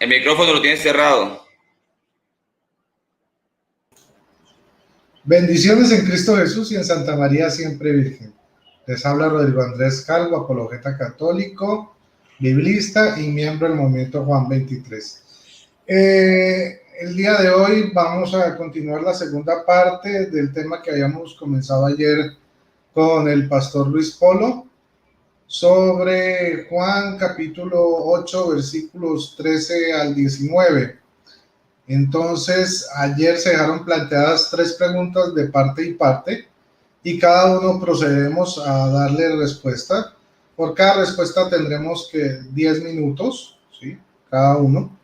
El micrófono lo tienes cerrado. Bendiciones en Cristo Jesús y en Santa María siempre Virgen. Les habla Rodrigo Andrés Calvo, apologeta católico, biblista y miembro del Movimiento Juan 23. El día de hoy vamos a continuar la segunda parte del tema que habíamos comenzado ayer con el pastor Luis Polo sobre Juan capítulo 8 versículos 13 al 19. Entonces, ayer se dejaron planteadas 3 preguntas de parte y parte y cada uno procedemos a darle respuesta. Por cada respuesta tendremos que 10 minutos, ¿sí? Cada uno.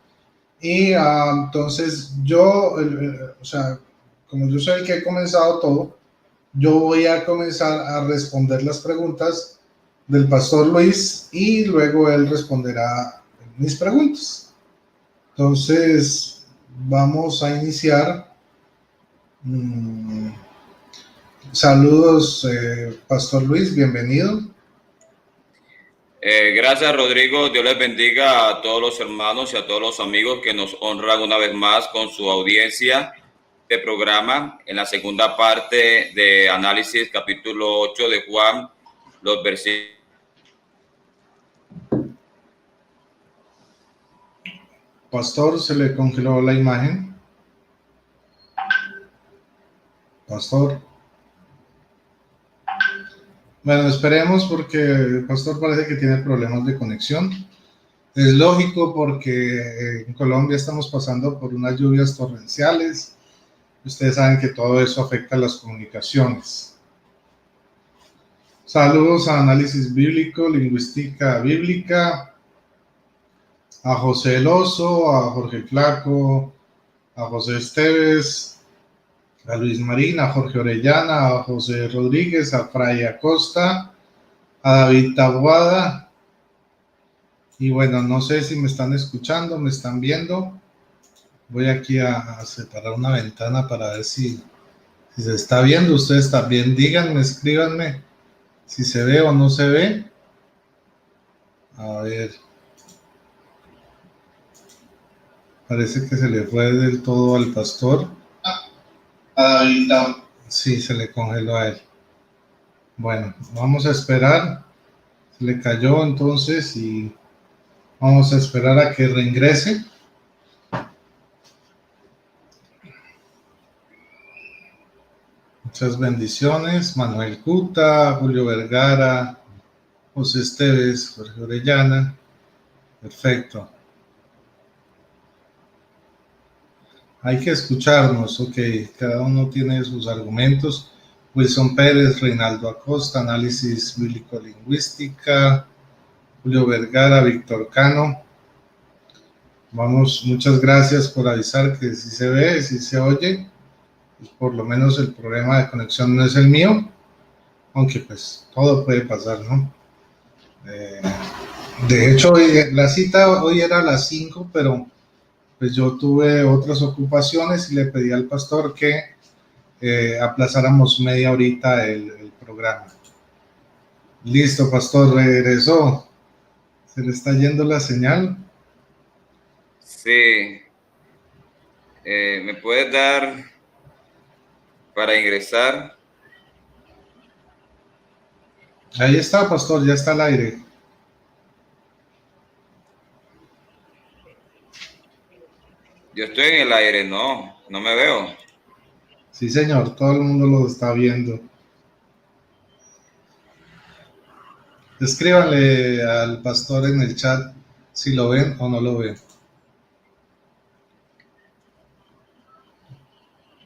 Y entonces yo, como yo soy el que he comenzado todo, yo voy a comenzar a responder las preguntas del pastor Luis y luego él responderá mis preguntas. Entonces, vamos a iniciar. Saludos, Pastor Luis, bienvenido. Gracias, Rodrigo. Dios les bendiga a todos los hermanos y a todos los amigos que nos honran una vez más con su audiencia de programa en la segunda parte de análisis capítulo 8 de Juan, los versículos. Pastor, se le congeló la imagen. Pastor. Bueno, esperemos porque el pastor parece que tiene problemas de conexión. Es lógico porque en Colombia estamos pasando por unas lluvias torrenciales. Ustedes saben que todo eso afecta a las comunicaciones. Saludos a Análisis Bíblico, Lingüística Bíblica, a José El Oso, a Jorge Flaco, a José Esteves, a Luis Marín, a Jorge Orellana, a José Rodríguez, a Fray Acosta, a David Taboada. Y bueno, no sé si me están escuchando, me están viendo. Voy aquí a separar una ventana para ver si se está viendo. Ustedes también díganme, escríbanme si se ve o no se ve. A ver. Parece que se le fue del todo al pastor. Sí, se le congeló a él. Bueno, vamos a esperar. Se le cayó entonces y vamos a esperar a que reingrese. Muchas bendiciones. Manuel Cuta, Julio Vergara, José Esteves, Jorge Orellana. Perfecto. Hay que escucharnos, ok. Cada uno tiene sus argumentos. Wilson Pérez, Reinaldo Acosta, Análisis Bíblico-Lingüística, Julio Vergara, Víctor Cano. Vamos, muchas gracias por avisar que si se ve, si se oye. Pues por lo menos el problema de conexión no es el mío, aunque pues todo puede pasar, ¿no? De hecho, la cita hoy era a las 5, pero pues yo tuve otras ocupaciones y le pedí al pastor que aplazáramos media horita el programa. Listo, pastor, regresó. ¿Se le está yendo la señal? Sí. ¿Me puedes dar para ingresar? Ahí está, pastor, ya está al aire. Yo estoy en el aire, no me veo. Sí, señor, todo el mundo lo está viendo. Escríbanle al pastor en el chat si lo ven o no lo ven.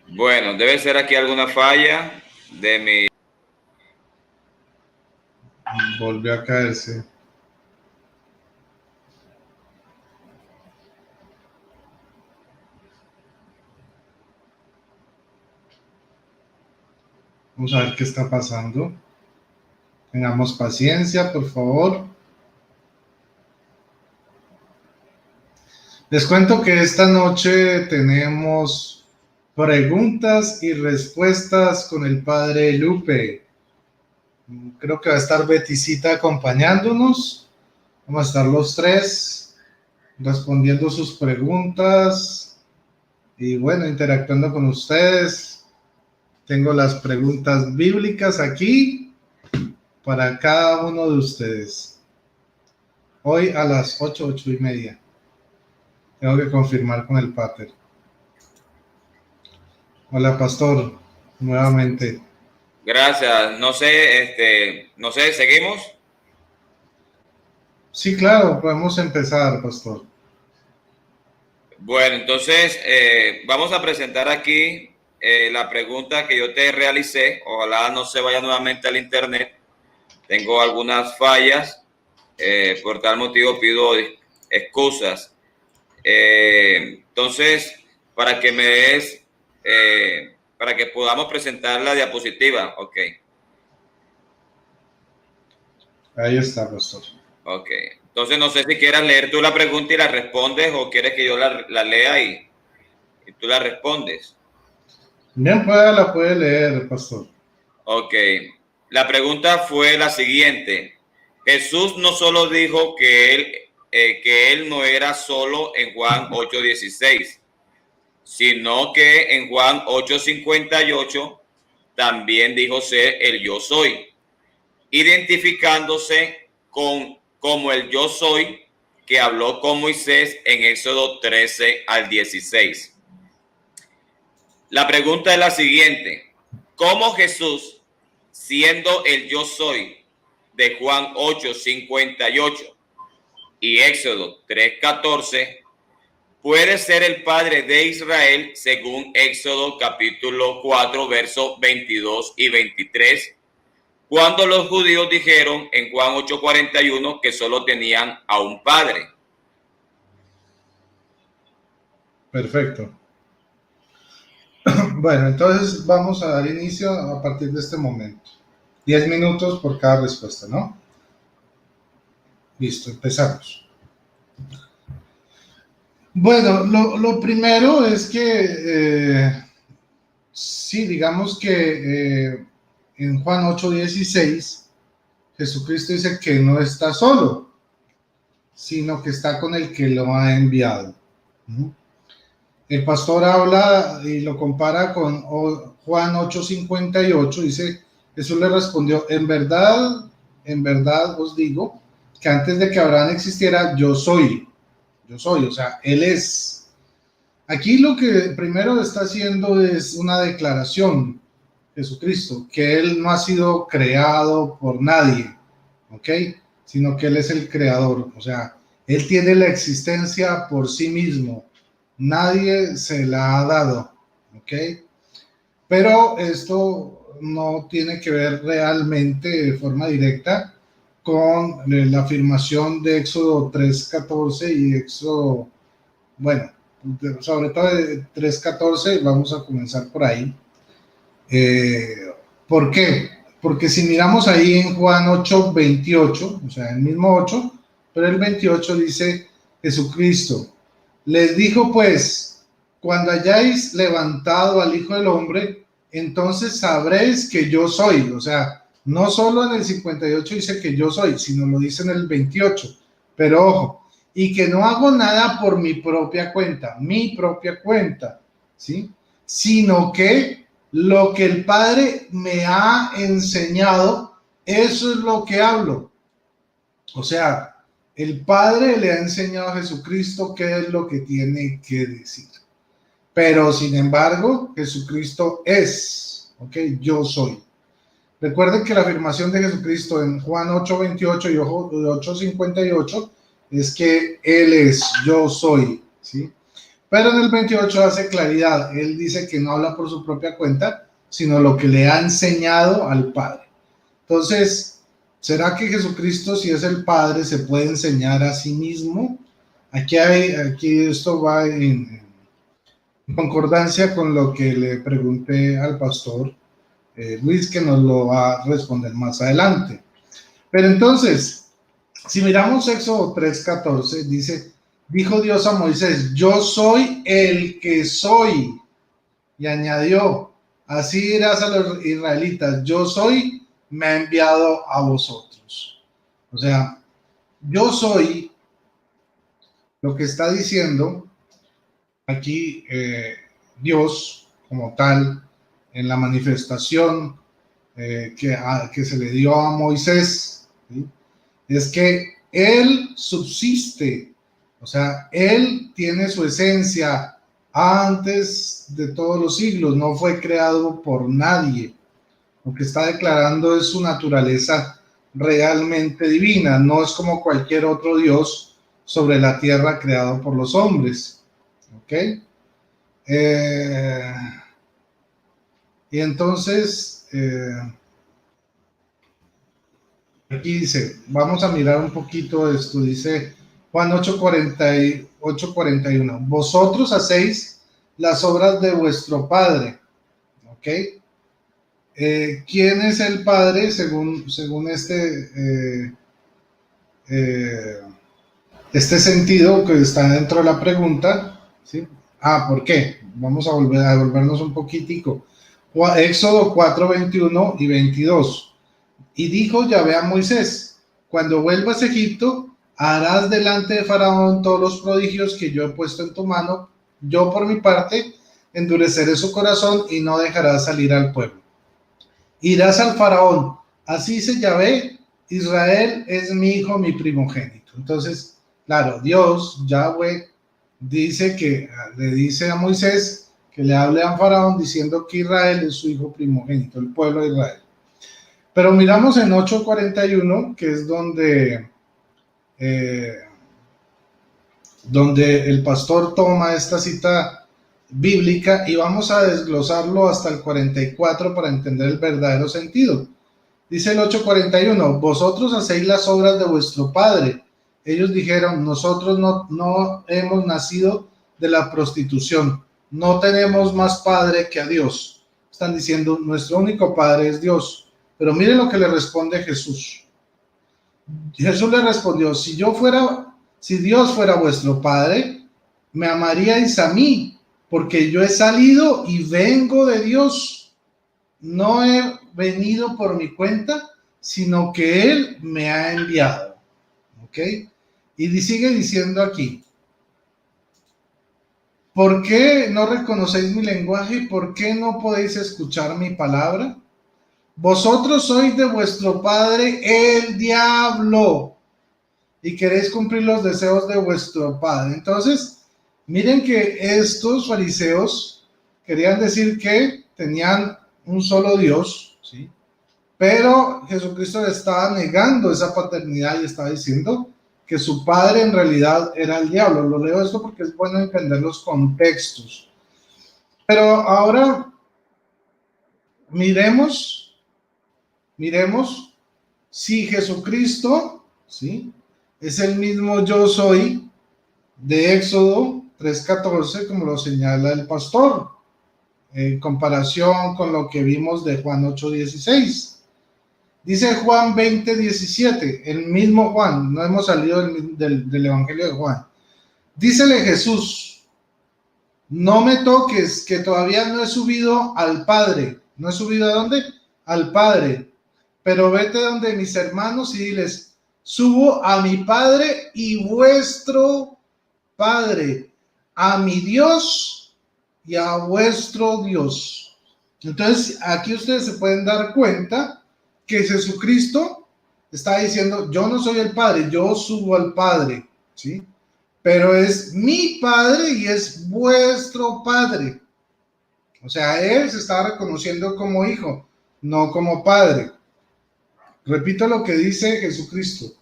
Bueno, debe ser aquí alguna falla de mi... Volvió a caerse. Vamos a ver qué está pasando. Tengamos paciencia, por favor. Les cuento que esta noche tenemos preguntas y respuestas con el padre Lupe. Creo que va a estar Beticita acompañándonos. Vamos a estar los tres. respondiendo sus preguntas y bueno, interactuando con ustedes. Tengo las preguntas bíblicas aquí para cada uno de ustedes. Hoy a las 8:30. Tengo que confirmar con el pater. Hola, pastor, nuevamente. Gracias. No sé, ¿seguimos? Sí, claro, podemos empezar, pastor. Bueno, entonces vamos a presentar aquí la pregunta que yo te realicé. Ojalá no se vaya nuevamente al internet. Tengo algunas fallas. Por tal motivo pido excusas. Entonces, para que me des, para que podamos presentar la diapositiva. Ok. Ahí está, pastor. Ok. Entonces, no sé si quieras leer tú la pregunta y la respondes o quieres que yo la lea y tú la respondes. Bien, la puede leer, pastor. Ok. La pregunta fue la siguiente. Jesús no solo dijo que él no era solo en Juan 8:16, sino que en Juan 8:58 también dijo ser el yo soy, identificándose como el yo soy que habló con Moisés en Éxodo 13-16. La pregunta es la siguiente: ¿cómo Jesús, siendo el yo soy de Juan 8:58 y Éxodo 3:14, puede ser el padre de Israel según Éxodo capítulo 4, versos 22 y 23, cuando los judíos dijeron en Juan 8:41 que solo tenían a un padre? Perfecto. Bueno, entonces vamos a dar inicio a partir de este momento. 10 minutos por cada respuesta, ¿no? Listo, empezamos. Bueno, lo primero es que, sí, digamos que en Juan 8:16, Jesucristo dice que no está solo, sino que está con el que lo ha enviado. El pastor habla y lo compara con Juan 8:58, dice, Jesús le respondió, en verdad os digo, que antes de que Abraham existiera, yo soy, o sea, Él es. Aquí lo que primero está haciendo es una declaración, Jesucristo, que Él no ha sido creado por nadie, ¿ok? Sino que Él es el creador, o sea, Él tiene la existencia por sí mismo, nadie se la ha dado, ¿ok? Pero esto no tiene que ver realmente de forma directa con la afirmación de Éxodo 3:14 y Éxodo, bueno, sobre todo de 3:14, vamos a comenzar por ahí. ¿Por qué? Porque si miramos ahí en Juan 8:28, o sea, el mismo 8, pero el 28 dice Jesucristo, les dijo pues, cuando hayáis levantado al Hijo del Hombre, entonces sabréis que yo soy. O sea, no solo en el 58 dice que yo soy, sino lo dice en el 28. Pero ojo, y que no hago nada por mi propia cuenta, ¿sí? Sino que lo que el Padre me ha enseñado, eso es lo que hablo. O sea, el Padre le ha enseñado a Jesucristo qué es lo que tiene que decir. Pero, sin embargo, Jesucristo es, ¿ok? Yo soy. Recuerden que la afirmación de Jesucristo en Juan 8:28 y 8:58 es que Él es, yo soy, ¿sí? Pero en el 28 hace claridad. Él dice que no habla por su propia cuenta, sino lo que le ha enseñado al Padre. Entonces, ¿será que Jesucristo, si es el Padre, se puede enseñar a sí mismo? Aquí esto va en concordancia con lo que le pregunté al pastor Luis, que nos lo va a responder más adelante. Pero entonces, si miramos Éxodo 3:14, dice, dijo Dios a Moisés, yo soy el que soy. Y añadió, así dirás a los israelitas, yo soy, me ha enviado a vosotros. O sea, yo soy lo que está diciendo aquí Dios como tal en la manifestación que se le dio a Moisés, ¿sí? Es que Él subsiste, o sea, Él tiene su esencia antes de todos los siglos, no fue creado por nadie. Lo que está declarando es su naturaleza realmente divina, no es como cualquier otro Dios sobre la tierra creado por los hombres. ¿Ok? Y entonces, aquí dice, vamos a mirar un poquito esto, dice Juan 8:41, vosotros hacéis las obras de vuestro Padre. ¿Ok? ¿Quién es el Padre según este sentido que está dentro de la pregunta? ¿Sí? ¿Por qué? Vamos a volvernos un poquitico. Éxodo 4:21 y 22. Y dijo Yahvé a Moisés, cuando vuelvas a Egipto, harás delante de Faraón todos los prodigios que yo he puesto en tu mano. Yo por mi parte endureceré su corazón y no dejarás salir al pueblo. Irás al Faraón, así dice Yahvé, Israel es mi hijo, mi primogénito. Entonces, claro, Dios, Yahvé, le dice a Moisés que le hable a Faraón diciendo que Israel es su hijo primogénito, el pueblo de Israel. Pero miramos en 8:41, que es donde el pastor toma esta cita bíblica y vamos a desglosarlo hasta el 44 para entender el verdadero sentido. Dice el 8:41, vosotros hacéis las obras de vuestro padre. Ellos dijeron, nosotros no hemos nacido de la prostitución, no tenemos más padre que a Dios. Están diciendo, nuestro único padre es Dios. Pero miren lo que le responde Jesús. Jesús le respondió, si Dios fuera vuestro padre, me amaríais a mí, porque yo he salido y vengo de Dios. No he venido por mi cuenta, sino que Él me ha enviado. ¿Ok? Y sigue diciendo aquí, ¿por qué no reconocéis mi lenguaje? ¿Por qué no podéis escuchar mi palabra? Vosotros sois de vuestro padre el diablo y queréis cumplir los deseos de vuestro padre. Entonces, miren que estos fariseos querían decir que tenían un solo Dios, ¿sí? Pero Jesucristo le estaba negando esa paternidad y estaba diciendo que su padre en realidad era el diablo. Lo leo esto porque es bueno entender los contextos. Pero ahora miremos si Jesucristo, ¿sí?, es el mismo yo soy de Éxodo 3:14, como lo señala el pastor, en comparación con lo que vimos de Juan 8:16. Dice Juan 20:17, el mismo Juan, no hemos salido del Evangelio de Juan. Dícele Jesús, no me toques, que todavía no he subido al Padre. ¿No he subido a dónde? Al Padre. Pero vete donde mis hermanos y diles, subo a mi Padre y vuestro Padre, a mi Dios y a vuestro Dios. Entonces, aquí ustedes se pueden dar cuenta que Jesucristo está diciendo, yo no soy el Padre, yo subo al Padre, ¿sí? Pero es mi Padre y es vuestro Padre. O sea, Él se está reconociendo como hijo, no como Padre. Repito lo que dice Jesucristo.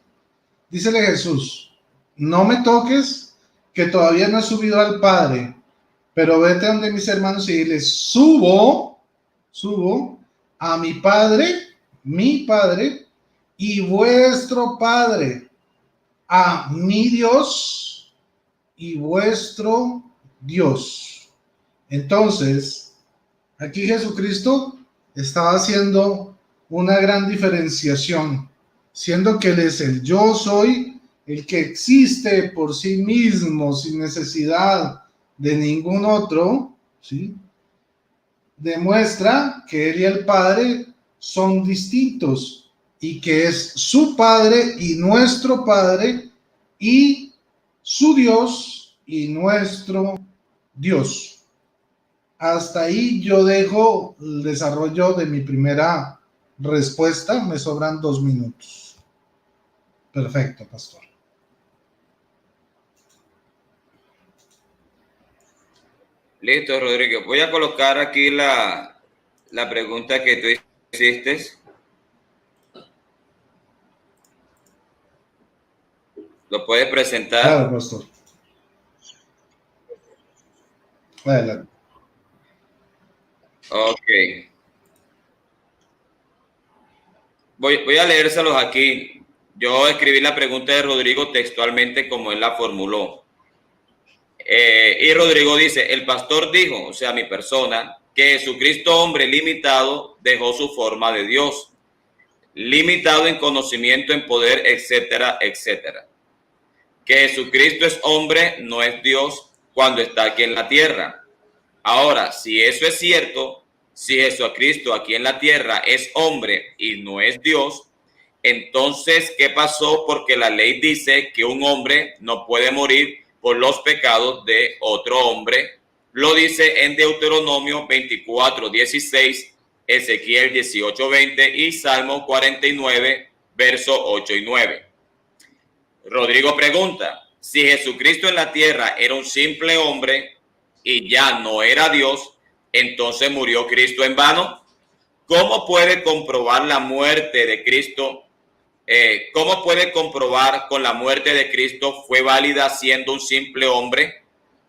Dícele Jesús, no me toques, que todavía no he subido al Padre, pero vete donde mis hermanos y diles, subo a mi Padre y vuestro Padre, a mi Dios y vuestro Dios. Entonces, aquí Jesucristo estaba haciendo una gran diferenciación, siendo que Él es el yo soy, el que existe por sí mismo, sin necesidad de ningún otro, ¿sí? Demuestra que Él y el Padre son distintos y que es su Padre y nuestro Padre y su Dios y nuestro Dios. Hasta ahí yo dejo el desarrollo de mi primera respuesta. Me sobran 2 minutos. Perfecto, pastor. Listo, Rodrigo. Voy a colocar aquí la pregunta que tú hiciste. ¿Lo puedes presentar? Claro, pastor. Adelante. Ok. Voy a leérselos aquí. Yo escribí la pregunta de Rodrigo textualmente como él la formuló. Y Rodrigo dice, el pastor dijo, o sea, mi persona, que Jesucristo, hombre limitado, dejó su forma de Dios, limitado en conocimiento, en poder, etcétera, etcétera. Que Jesucristo es hombre, no es Dios cuando está aquí en la tierra. Ahora, si eso es cierto, si Jesucristo aquí en la tierra es hombre y no es Dios, entonces, ¿qué pasó? Porque la ley dice que un hombre no puede morir por los pecados de otro hombre. Lo dice en Deuteronomio 24:16, Ezequiel 18:20 y Salmo 49, versos 8 y 9. Rodrigo pregunta, si Jesucristo en la tierra era un simple hombre y ya no era Dios, entonces murió Cristo en vano. ¿Cómo puede comprobar la muerte de Cristo? ¿Cómo puede comprobar con la muerte de Cristo fue válida siendo un simple hombre?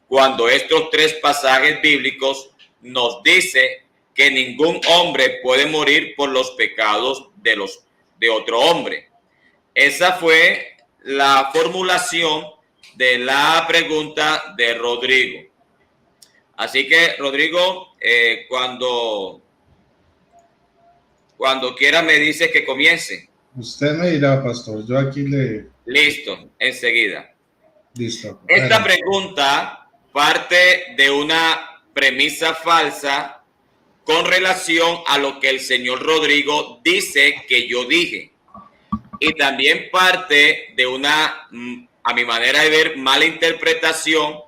Cuando estos 3 pasajes bíblicos nos dice que ningún hombre puede morir por los pecados de otro hombre. Esa fue la formulación de la pregunta de Rodrigo. Así que, Rodrigo, cuando quiera me dice que comience. Usted me dirá, pastor. Yo aquí le... Listo, enseguida. Listo. Esta pregunta parte de una premisa falsa con relación a lo que el señor Rodrigo dice que yo dije. Y también parte de una, a mi manera de ver, mala interpretación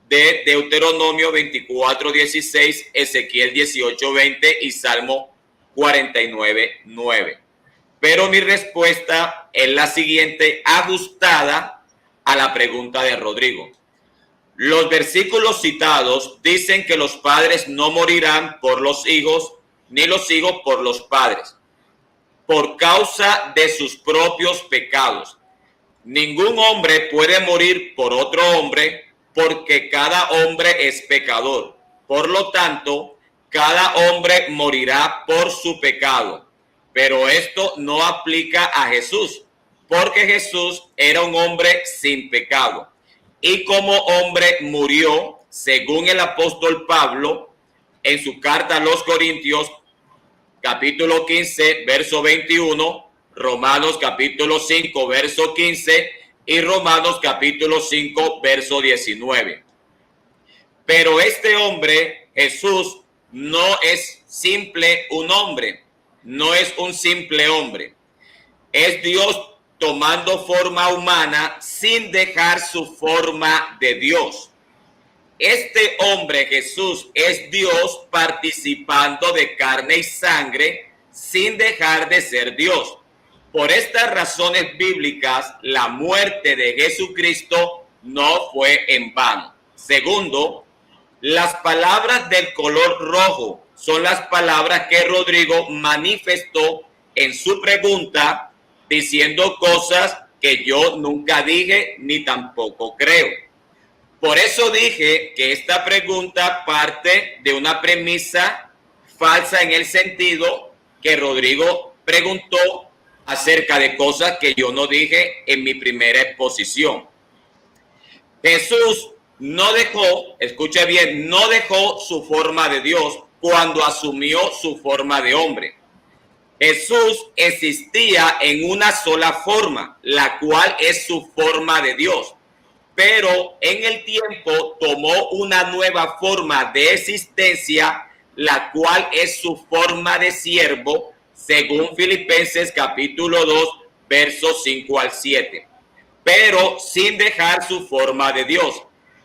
de Deuteronomio 24:16, Ezequiel 18:20 y Salmo 49:9. Pero mi respuesta es la siguiente, ajustada a la pregunta de Rodrigo. Los versículos citados dicen que los padres no morirán por los hijos, ni los hijos por los padres, por causa de sus propios pecados. Ningún hombre puede morir por otro hombre, porque cada hombre es pecador. Por lo tanto, cada hombre morirá por su pecado. Pero esto no aplica a Jesús, porque Jesús era un hombre sin pecado. Y como hombre murió, según el apóstol Pablo, en su carta a los Corintios, capítulo 15, verso 21, Romanos capítulo 5, verso 15 y Romanos capítulo 5, verso 19. Pero este hombre, Jesús, no es simple un hombre. No es un simple hombre. Es Dios tomando forma humana sin dejar su forma de Dios. Este hombre, Jesús, es Dios participando de carne y sangre sin dejar de ser Dios. Por estas razones bíblicas, la muerte de Jesucristo no fue en vano. Segundo, las palabras del color rojo son las palabras que Rodrigo manifestó en su pregunta, diciendo cosas que yo nunca dije ni tampoco creo. Por eso dije que esta pregunta parte de una premisa falsa en el sentido que Rodrigo preguntó acerca de cosas que yo no dije en mi primera exposición. Jesús no dejó, escuche bien, no dejó su forma de Dios cuando asumió su forma de hombre. Jesús existía en una sola forma, la cual es su forma de Dios. Pero en el tiempo tomó una nueva forma de existencia, la cual es su forma de siervo, según Filipenses capítulo 2, versos 5 al 7. pero sin dejar su forma de Dios.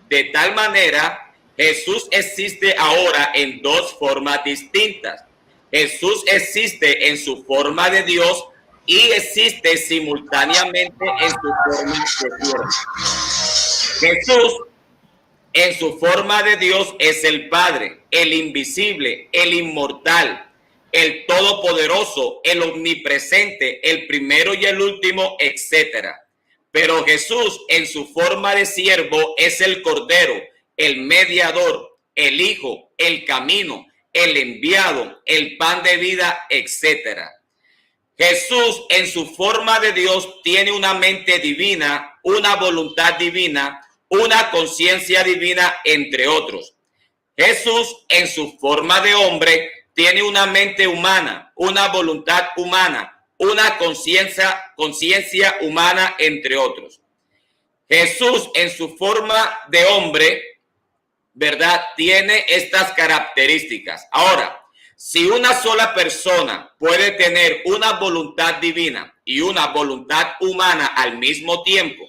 De tal manera, Jesús existe ahora en dos formas distintas. Jesús existe en su forma de Dios y existe simultáneamente en su forma de siervo. Jesús en su forma de Dios es el Padre, el invisible, el inmortal, el todopoderoso, el omnipresente, el primero y el último, etc. Pero Jesús en su forma de siervo es el Cordero, el mediador, el Hijo, el camino, el enviado, el pan de vida, etc. Jesús en su forma de Dios tiene una mente divina, una voluntad divina, una conciencia divina, entre otros. Jesús en su forma de hombre tiene una mente humana, una voluntad humana, una conciencia humana, entre otros. Jesús en su forma de hombre, ¿verdad?, tiene estas características. Ahora, si una sola persona puede tener una voluntad divina y una voluntad humana al mismo tiempo,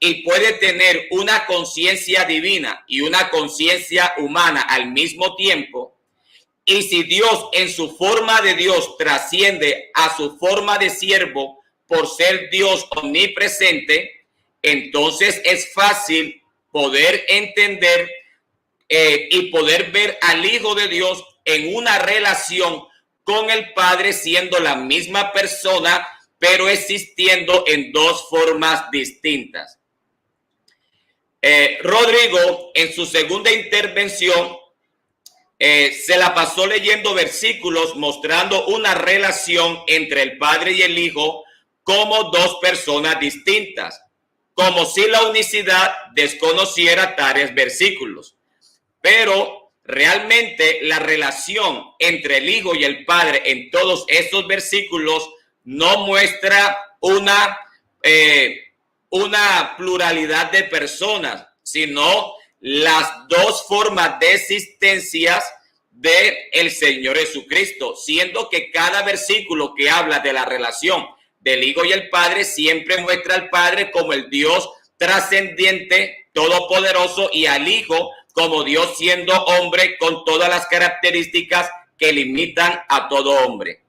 y puede tener una conciencia divina y una conciencia humana al mismo tiempo, y si Dios en su forma de Dios trasciende a su forma de siervo por ser Dios omnipresente, entonces es fácil poder entender y poder ver al Hijo de Dios en una relación con el Padre, siendo la misma persona, pero existiendo en dos formas distintas. Rodrigo, en su segunda intervención, se la pasó leyendo versículos mostrando una relación entre el Padre y el Hijo como dos personas distintas, como si la unicidad desconociera tales versículos. Pero realmente la relación entre el Hijo y el Padre en todos estos versículos no muestra una pluralidad de personas, sino las dos formas de existencias de el Señor Jesucristo, siendo que cada versículo que habla de la relación del Hijo y el Padre siempre muestra al Padre como el Dios trascendiente, todopoderoso, y al Hijo como Dios siendo hombre con todas las características que limitan a todo hombre.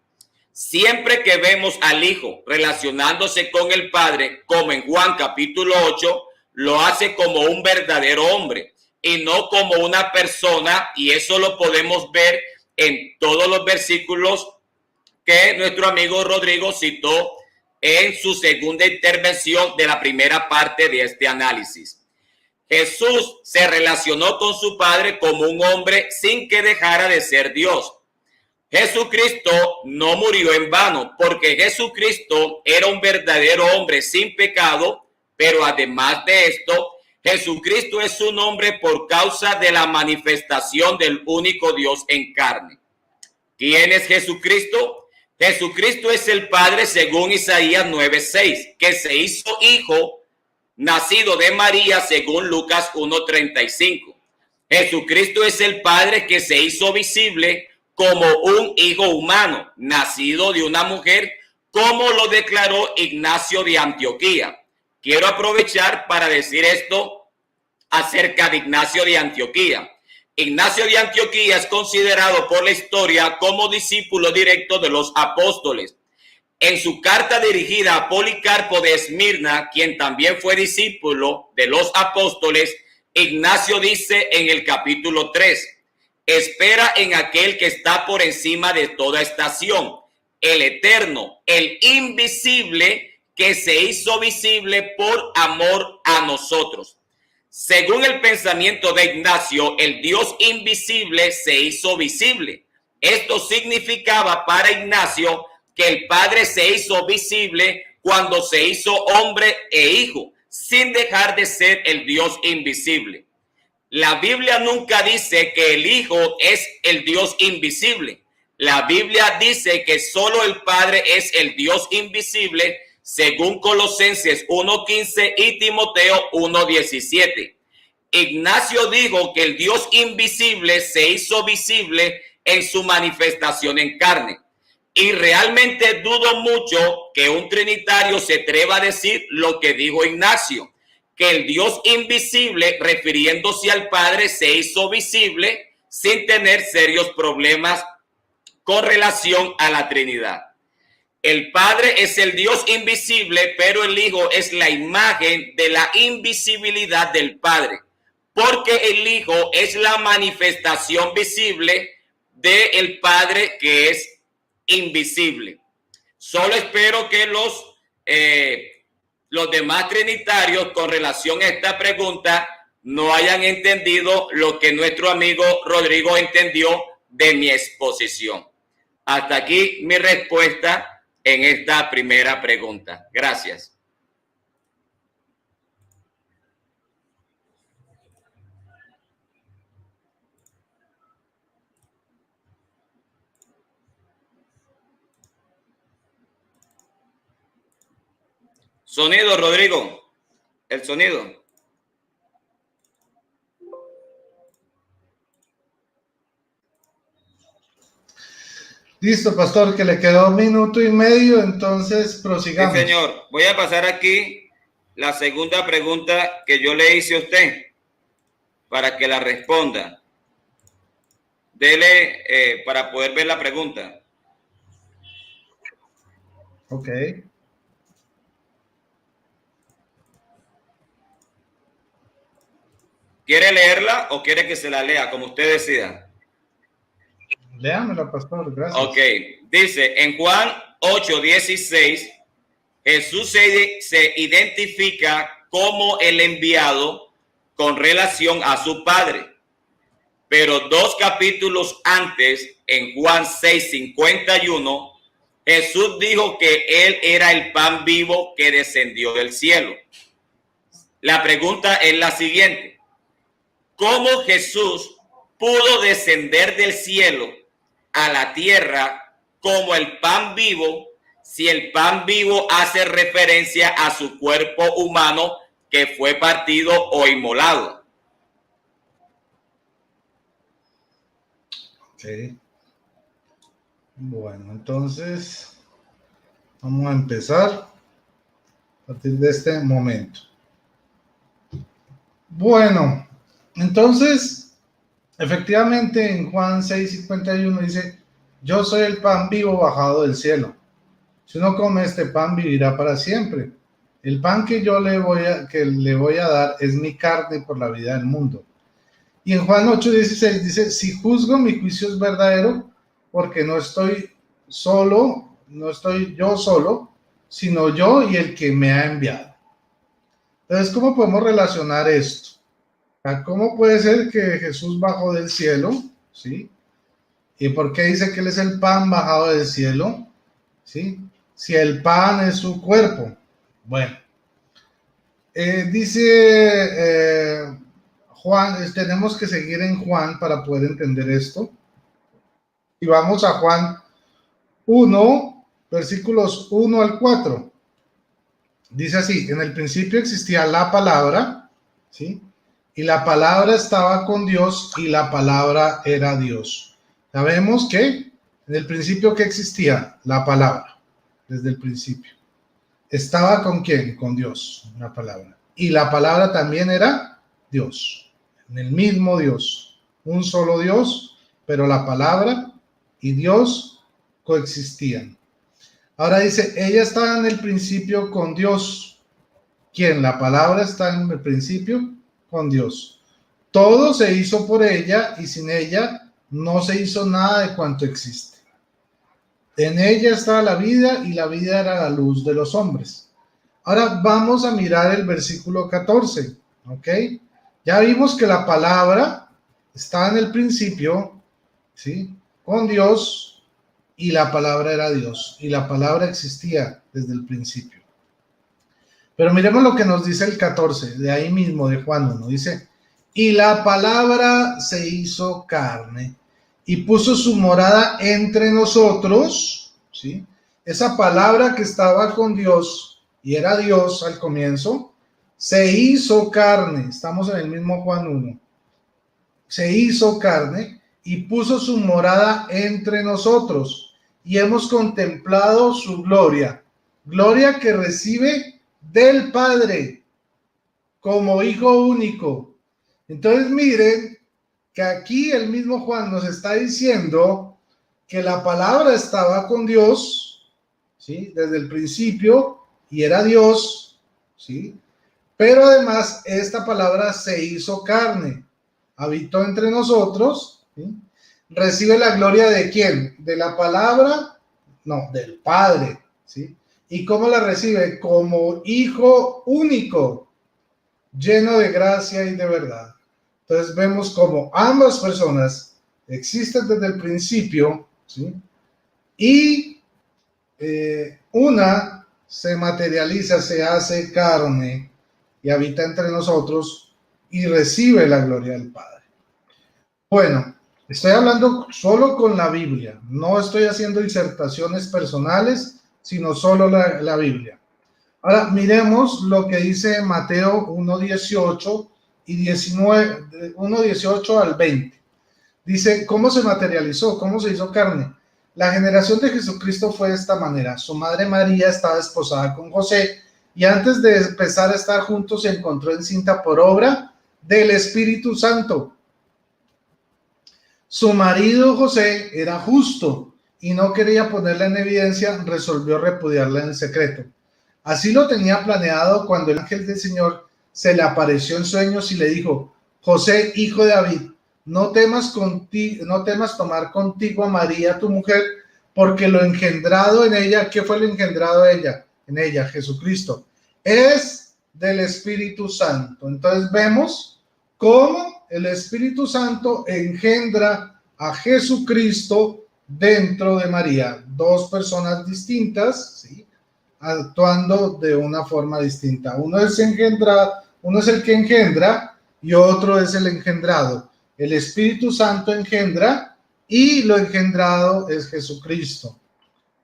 Siempre que vemos al Hijo relacionándose con el Padre, como en Juan capítulo 8, lo hace como un verdadero hombre y no como una persona, y eso lo podemos ver en todos los versículos que nuestro amigo Rodrigo citó en su segunda intervención de la primera parte de este análisis. Jesús se relacionó con su Padre como un hombre sin que dejara de ser Dios. Jesucristo no murió en vano, porque Jesucristo era un verdadero hombre sin pecado, pero además de esto, Jesucristo es un hombre por causa de la manifestación del único Dios en carne. ¿Quién es Jesucristo? Jesucristo es el Padre según Isaías 9:6, que se hizo hijo, nacido de María según Lucas 1:35. Jesucristo es el Padre que se hizo visible como un hijo humano, nacido de una mujer, como lo declaró Ignacio de Antioquía. Quiero aprovechar para decir esto acerca de Ignacio de Antioquía. Ignacio de Antioquía es considerado por la historia como discípulo directo de los apóstoles. En su carta dirigida a Policarpo de Esmirna, quien también fue discípulo de los apóstoles, Ignacio dice en el capítulo 3, espera en aquel que está por encima de toda estación, el eterno, el invisible, que se hizo visible por amor a nosotros. Según el pensamiento de Ignacio, el Dios invisible se hizo visible. Esto significaba para Ignacio que el Padre se hizo visible cuando se hizo hombre e hijo, sin dejar de ser el Dios invisible. La Biblia nunca dice que el Hijo es el Dios invisible. La Biblia dice que solo el Padre es el Dios invisible, según Colosenses 1:15 y Timoteo 1:17. Ignacio dijo que el Dios invisible se hizo visible en su manifestación en carne. Y realmente dudo mucho que un trinitario se atreva a decir lo que dijo Ignacio, que el Dios invisible, refiriéndose al Padre, se hizo visible sin tener serios problemas con relación a la Trinidad. El Padre es el Dios invisible, pero el Hijo es la imagen de la invisibilidad del Padre, porque el Hijo es la manifestación visible del Padre que es invisible. Solo espero que los demás trinitarios con relación a esta pregunta no hayan entendido lo que nuestro amigo Rodrigo entendió de mi exposición. Hasta aquí mi respuesta en esta primera pregunta. Gracias. Sonido, Rodrigo. El sonido. Listo, pastor, que le quedó 1 minuto y medio, entonces prosigamos. Sí, señor. Voy a pasar aquí la segunda pregunta que yo le hice a usted para que la responda. Dele para poder ver la pregunta. Ok. ¿Quiere leerla o quiere que se la lea? Como usted decida. Léamela, pastor, gracias. Ok, dice en Juan 8:16, Jesús se identifica como el enviado con relación a su Padre. Pero 2 capítulos antes, en Juan 6:51, Jesús dijo que Él era el pan vivo que descendió del cielo. La pregunta es la siguiente. ¿Cómo Jesús pudo descender del cielo a la tierra como el pan vivo si el pan vivo hace referencia a su cuerpo humano que fue partido o inmolado? Ok. Bueno, entonces vamos a empezar a partir de este momento. Bueno, entonces, efectivamente en Juan 6:51 dice, yo soy el pan vivo bajado del cielo. Si uno come este pan, vivirá para siempre. El pan que yo le voy a dar es mi carne por la vida del mundo. Y en Juan 8:16 dice, si juzgo, mi juicio es verdadero, porque no estoy yo solo, sino yo y el que me ha enviado. Entonces, ¿cómo podemos relacionar esto? ¿Cómo puede ser que Jesús bajó del cielo? ¿Sí? ¿Y por qué dice que Él es el pan bajado del cielo? ¿Sí? Si el pan es su cuerpo. Bueno, dice Juan, tenemos que seguir en Juan para poder entender esto. Y vamos a Juan 1, versículos 1 al 4. Dice así, en el principio existía la palabra, ¿sí? Y la palabra estaba con Dios y la palabra era Dios. Sabemos que en el principio que existía la palabra, desde el principio. ¿Estaba con quién? Con Dios, la palabra. Y la palabra también era Dios, en el mismo Dios, un solo Dios, pero la palabra y Dios coexistían. Ahora dice, ella estaba en el principio con Dios. ¿Quién? La palabra está en el principio con Dios. Todo se hizo por ella y sin ella no se hizo nada de cuanto existe. En ella estaba la vida y la vida era la luz de los hombres. Ahora vamos a mirar el versículo 14, ¿ok? Ya vimos que la palabra estaba en el principio, ¿sí? Con Dios, y la palabra era Dios, y la palabra existía desde el principio. Pero miremos lo que nos dice el 14, de ahí mismo, de Juan 1, dice, y la palabra se hizo carne, y puso su morada entre nosotros, ¿sí? Esa palabra que estaba con Dios, y era Dios al comienzo, se hizo carne, estamos en el mismo Juan 1, se hizo carne, y puso su morada entre nosotros, y hemos contemplado su gloria, gloria que recibe del Padre como Hijo único. Entonces miren que aquí el mismo Juan nos está diciendo que la palabra estaba con Dios, ¿sí? Desde el principio, y era Dios, ¿sí? Pero además esta palabra se hizo carne, habitó entre nosotros, ¿sí? Recibe la gloria de ¿quién? De la palabra, no, del Padre, ¿sí? ¿Y cómo la recibe? Como Hijo único, lleno de gracia y de verdad. Entonces vemos como ambas personas existen desde el principio, ¿sí? Y una se materializa, se hace carne y habita entre nosotros y recibe la gloria del Padre. Bueno, estoy hablando solo con la Biblia, no estoy haciendo disertaciones personales, sino solo la Biblia. Ahora miremos lo que dice Mateo 1:18 y 19, 1:18 al 20. Dice, ¿cómo se materializó? ¿Cómo se hizo carne? La generación de Jesucristo fue de esta manera. Su madre María estaba desposada con José y antes de empezar a estar juntos se encontró encinta por obra del Espíritu Santo. Su marido José era justo y no quería ponerla en evidencia, resolvió repudiarla en secreto. Así lo tenía planeado cuando el ángel del Señor se le apareció en sueños y le dijo, José, hijo de David, no temas tomar contigo a María, tu mujer, porque lo engendrado en ella, ¿qué fue lo engendrado en ella, Jesucristo, es del Espíritu Santo. Entonces vemos cómo el Espíritu Santo engendra a Jesucristo dentro de María. Dos personas distintas, ¿sí? Actuando de una forma distinta. Uno es el que engendra y otro es el engendrado. El Espíritu Santo engendra y lo engendrado es Jesucristo.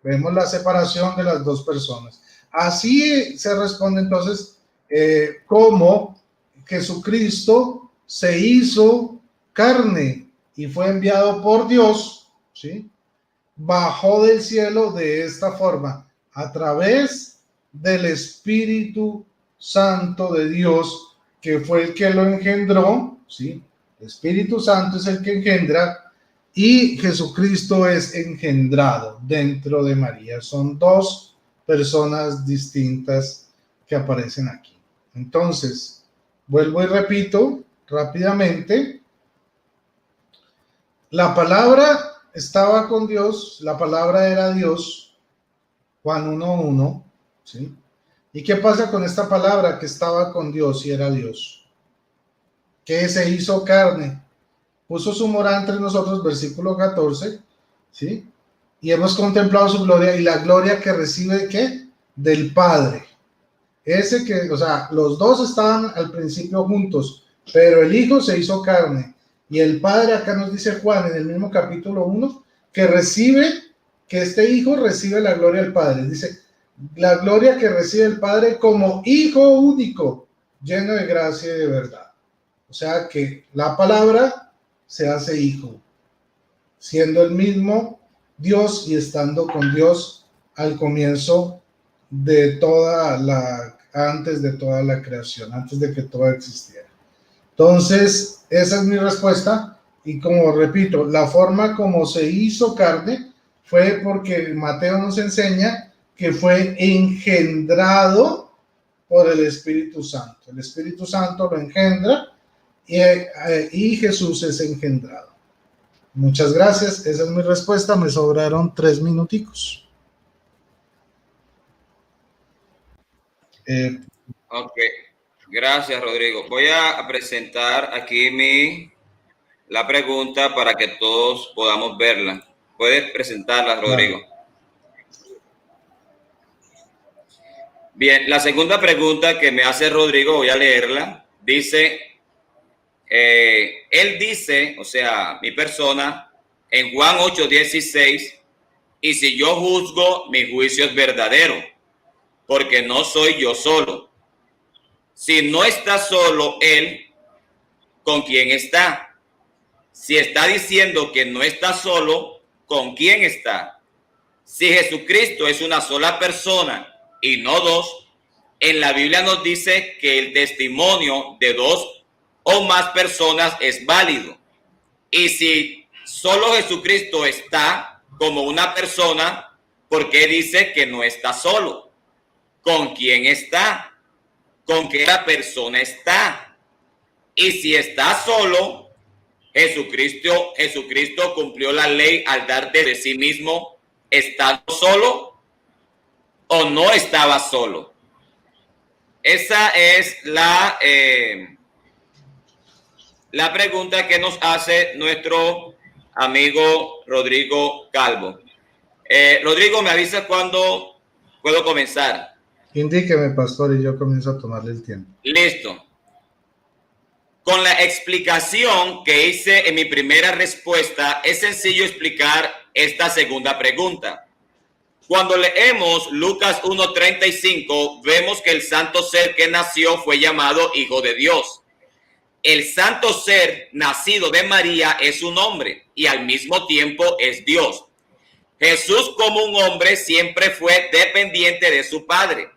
Vemos la separación de las dos personas. Así se responde entonces cómo Jesucristo se hizo carne y fue enviado por Dios, ¿sí? Bajó del cielo de esta forma, a través del Espíritu Santo de Dios, que fue el que lo engendró, ¿sí? El Espíritu Santo es el que engendra y Jesucristo es engendrado dentro de María. Son dos personas distintas que aparecen aquí. Entonces, vuelvo y repito rápidamente, la palabra estaba con Dios, la palabra era Dios, Juan 1:1, ¿sí? ¿Y qué pasa con esta palabra que estaba con Dios y era Dios? Que se hizo carne, puso su morada entre nosotros, versículo 14, ¿sí? Y hemos contemplado su gloria y la gloria que recibe, ¿qué? Del Padre. Ese que, o sea, los dos estaban al principio juntos, pero el Hijo se hizo carne. Y el Padre, acá nos dice Juan en el mismo capítulo 1, que este Hijo recibe la gloria del Padre. Dice, la gloria que recibe el Padre como Hijo único, lleno de gracia y de verdad. O sea que la palabra se hace Hijo, siendo el mismo Dios y estando con Dios al comienzo de antes de toda la creación, antes de que todo existiera. Entonces, esa es mi respuesta. Y como repito, la forma como se hizo carne fue porque Mateo nos enseña que fue engendrado por el Espíritu Santo. El Espíritu Santo lo engendra y Jesús es engendrado. Muchas gracias. Esa es mi respuesta. Me sobraron 3 minuticos. Ok. Gracias, Rodrigo. Voy a presentar aquí la pregunta para que todos podamos verla. ¿Puedes presentarla, Rodrigo? Bien, la segunda pregunta que me hace Rodrigo, voy a leerla. Dice, él dice, o sea, mi persona, en Juan 8:16, y si yo juzgo, mi juicio es verdadero, porque no soy yo solo. Si no está solo él, ¿con quién está? Si está diciendo que no está solo, ¿con quién está? Si Jesucristo es una sola persona y no dos, en la Biblia nos dice que el testimonio de dos o más personas es válido. Y si solo Jesucristo está como una persona, ¿por qué dice que no está solo? ¿Con quién está? ¿Con qué la persona está? Y si está solo, Jesucristo cumplió la ley al dar de sí mismo, ¿estando solo o no estaba solo? Esa es la pregunta que nos hace nuestro amigo Rodrigo Calvo. Rodrigo, ¿me avisa cuándo puedo comenzar? Indíqueme, pastor, y yo comienzo a tomarle el tiempo. Listo. Con la explicación que hice en mi primera respuesta, es sencillo explicar esta segunda pregunta. Cuando leemos Lucas 1:35, vemos que el santo ser que nació fue llamado Hijo de Dios. El santo ser nacido de María es un hombre y al mismo tiempo es Dios. Jesús como un hombre siempre fue dependiente de su Padre.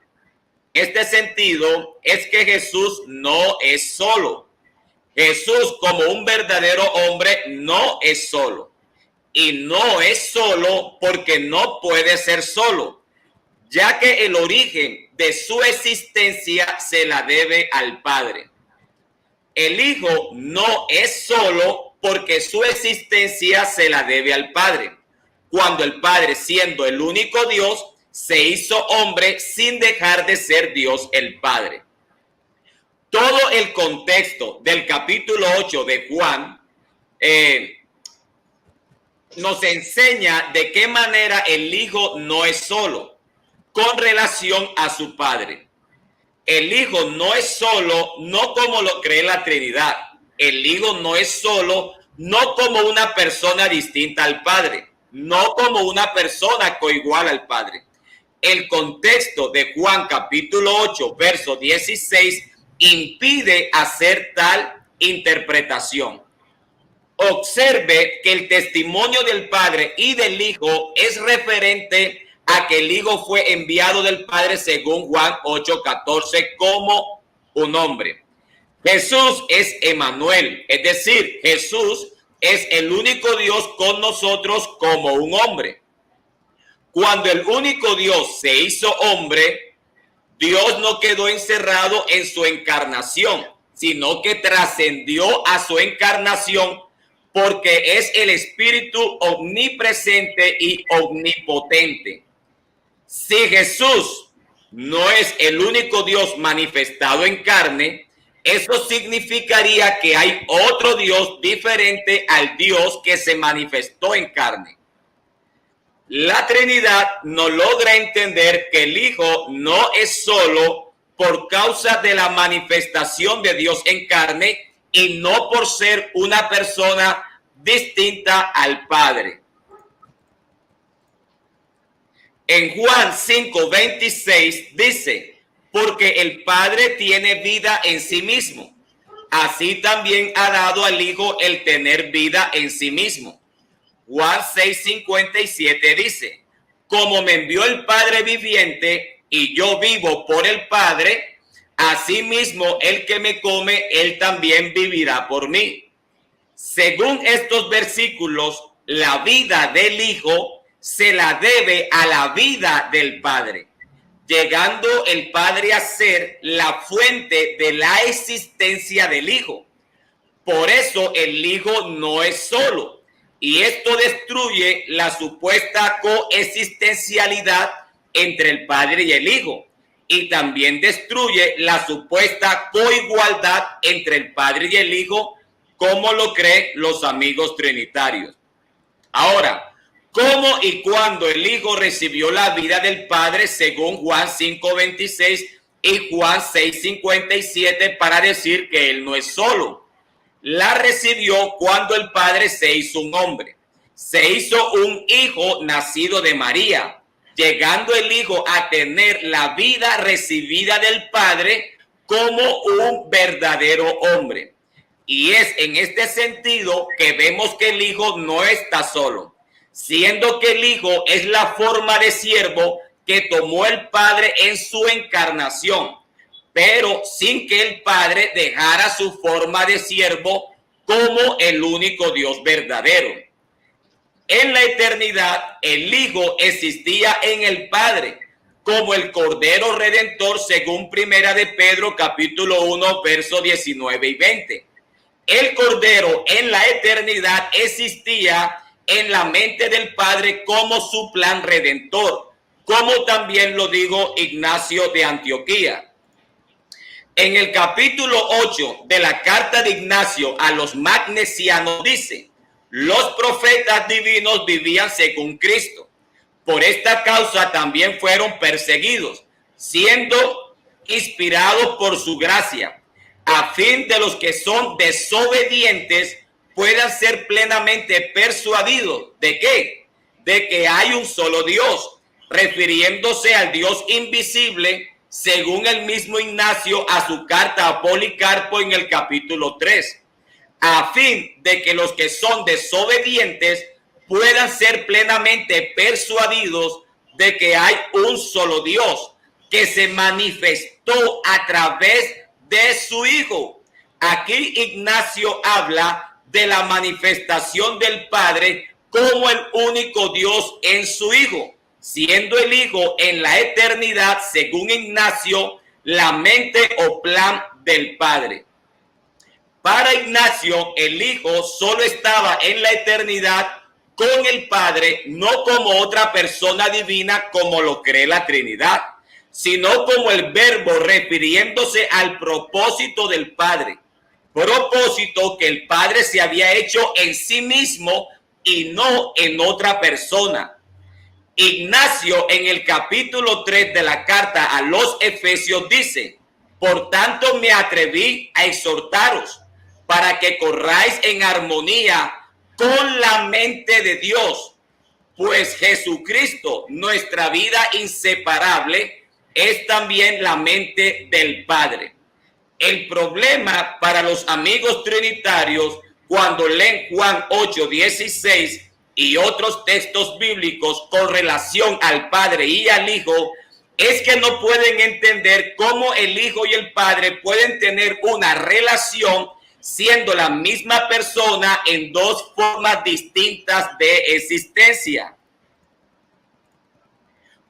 Este sentido es que Jesús no es solo. Jesús como un verdadero hombre no es solo. Y no es solo porque no puede ser solo, ya que el origen de su existencia se la debe al Padre. El Hijo no es solo porque su existencia se la debe al Padre, cuando el Padre, siendo el único Dios, se hizo hombre sin dejar de ser Dios el Padre. Todo el contexto del capítulo 8 de Juan nos enseña de qué manera el Hijo no es solo con relación a su Padre. El Hijo no es solo, no como lo cree la Trinidad. El Hijo no es solo, no como una persona distinta al Padre, no como una persona coigual al Padre. El contexto de Juan capítulo 8, verso 16, impide hacer tal interpretación. Observe que el testimonio del Padre y del Hijo es referente a que el Hijo fue enviado del Padre según Juan 8:14 como un hombre. Jesús es Emmanuel, es decir, Jesús es el único Dios con nosotros como un hombre. Cuando el único Dios se hizo hombre, Dios no quedó encerrado en su encarnación, sino que trascendió a su encarnación porque es el Espíritu omnipresente y omnipotente. Si Jesús no es el único Dios manifestado en carne, eso significaría que hay otro Dios diferente al Dios que se manifestó en carne. La Trinidad no logra entender que el Hijo no es solo por causa de la manifestación de Dios en carne y no por ser una persona distinta al Padre. En Juan 5:26 dice, porque el Padre tiene vida en sí mismo, así también ha dado al Hijo el tener vida en sí mismo. Juan 6:57 dice, como me envió el Padre viviente y yo vivo por el Padre, asimismo el que me come, él también vivirá por mí. Según estos versículos, la vida del Hijo se la debe a la vida del Padre, llegando el Padre a ser la fuente de la existencia del Hijo. Por eso el Hijo no es solo, y esto destruye la supuesta coexistencialidad entre el Padre y el Hijo, y también destruye la supuesta coigualdad entre el Padre y el Hijo, como lo creen los amigos trinitarios. Ahora, ¿cómo y cuándo el Hijo recibió la vida del Padre según Juan 5:26 y Juan 6:57 para decir que Él no es solo? La recibió cuando el Padre se hizo un hombre. Se hizo un Hijo nacido de María, llegando el Hijo a tener la vida recibida del Padre como un verdadero hombre. Y es en este sentido que vemos que el Hijo no está solo, siendo que el Hijo es la forma de siervo que tomó el Padre en su encarnación, pero sin que el Padre dejara su forma de siervo como el único Dios verdadero. En la eternidad, el Hijo existía en el Padre como el Cordero Redentor, según Primera de Pedro, capítulo 1, versos 19 y 20. El Cordero en la eternidad existía en la mente del Padre como su plan redentor, como también lo dijo Ignacio de Antioquía. En el capítulo 8 de la carta de Ignacio a los magnesianos dice: los profetas divinos vivían según Cristo. Por esta causa también fueron perseguidos, siendo inspirados por su gracia, a fin de los que son desobedientes puedan ser plenamente persuadidos. ¿De qué? De que hay un solo Dios, refiriéndose al Dios invisible, según el mismo Ignacio a su carta a Policarpo en el capítulo 3, a fin de que los que son desobedientes puedan ser plenamente persuadidos de que hay un solo Dios que se manifestó a través de su Hijo. Aquí Ignacio habla de la manifestación del Padre como el único Dios en su Hijo, siendo el Hijo en la eternidad, según Ignacio, la mente o plan del Padre. Para Ignacio, el Hijo solo estaba en la eternidad con el Padre, no como otra persona divina como lo cree la Trinidad, sino como el Verbo, refiriéndose al propósito del Padre, propósito que el Padre se había hecho en sí mismo y no en otra persona. Ignacio en el capítulo 3 de la carta a los Efesios dice: por tanto me atreví a exhortaros para que corráis en armonía con la mente de Dios, pues Jesucristo, nuestra vida inseparable, es también la mente del Padre. El problema para los amigos trinitarios cuando leen Juan 8:16 y otros textos bíblicos con relación al Padre y al Hijo es que no pueden entender cómo el Hijo y el Padre pueden tener una relación siendo la misma persona en dos formas distintas de existencia.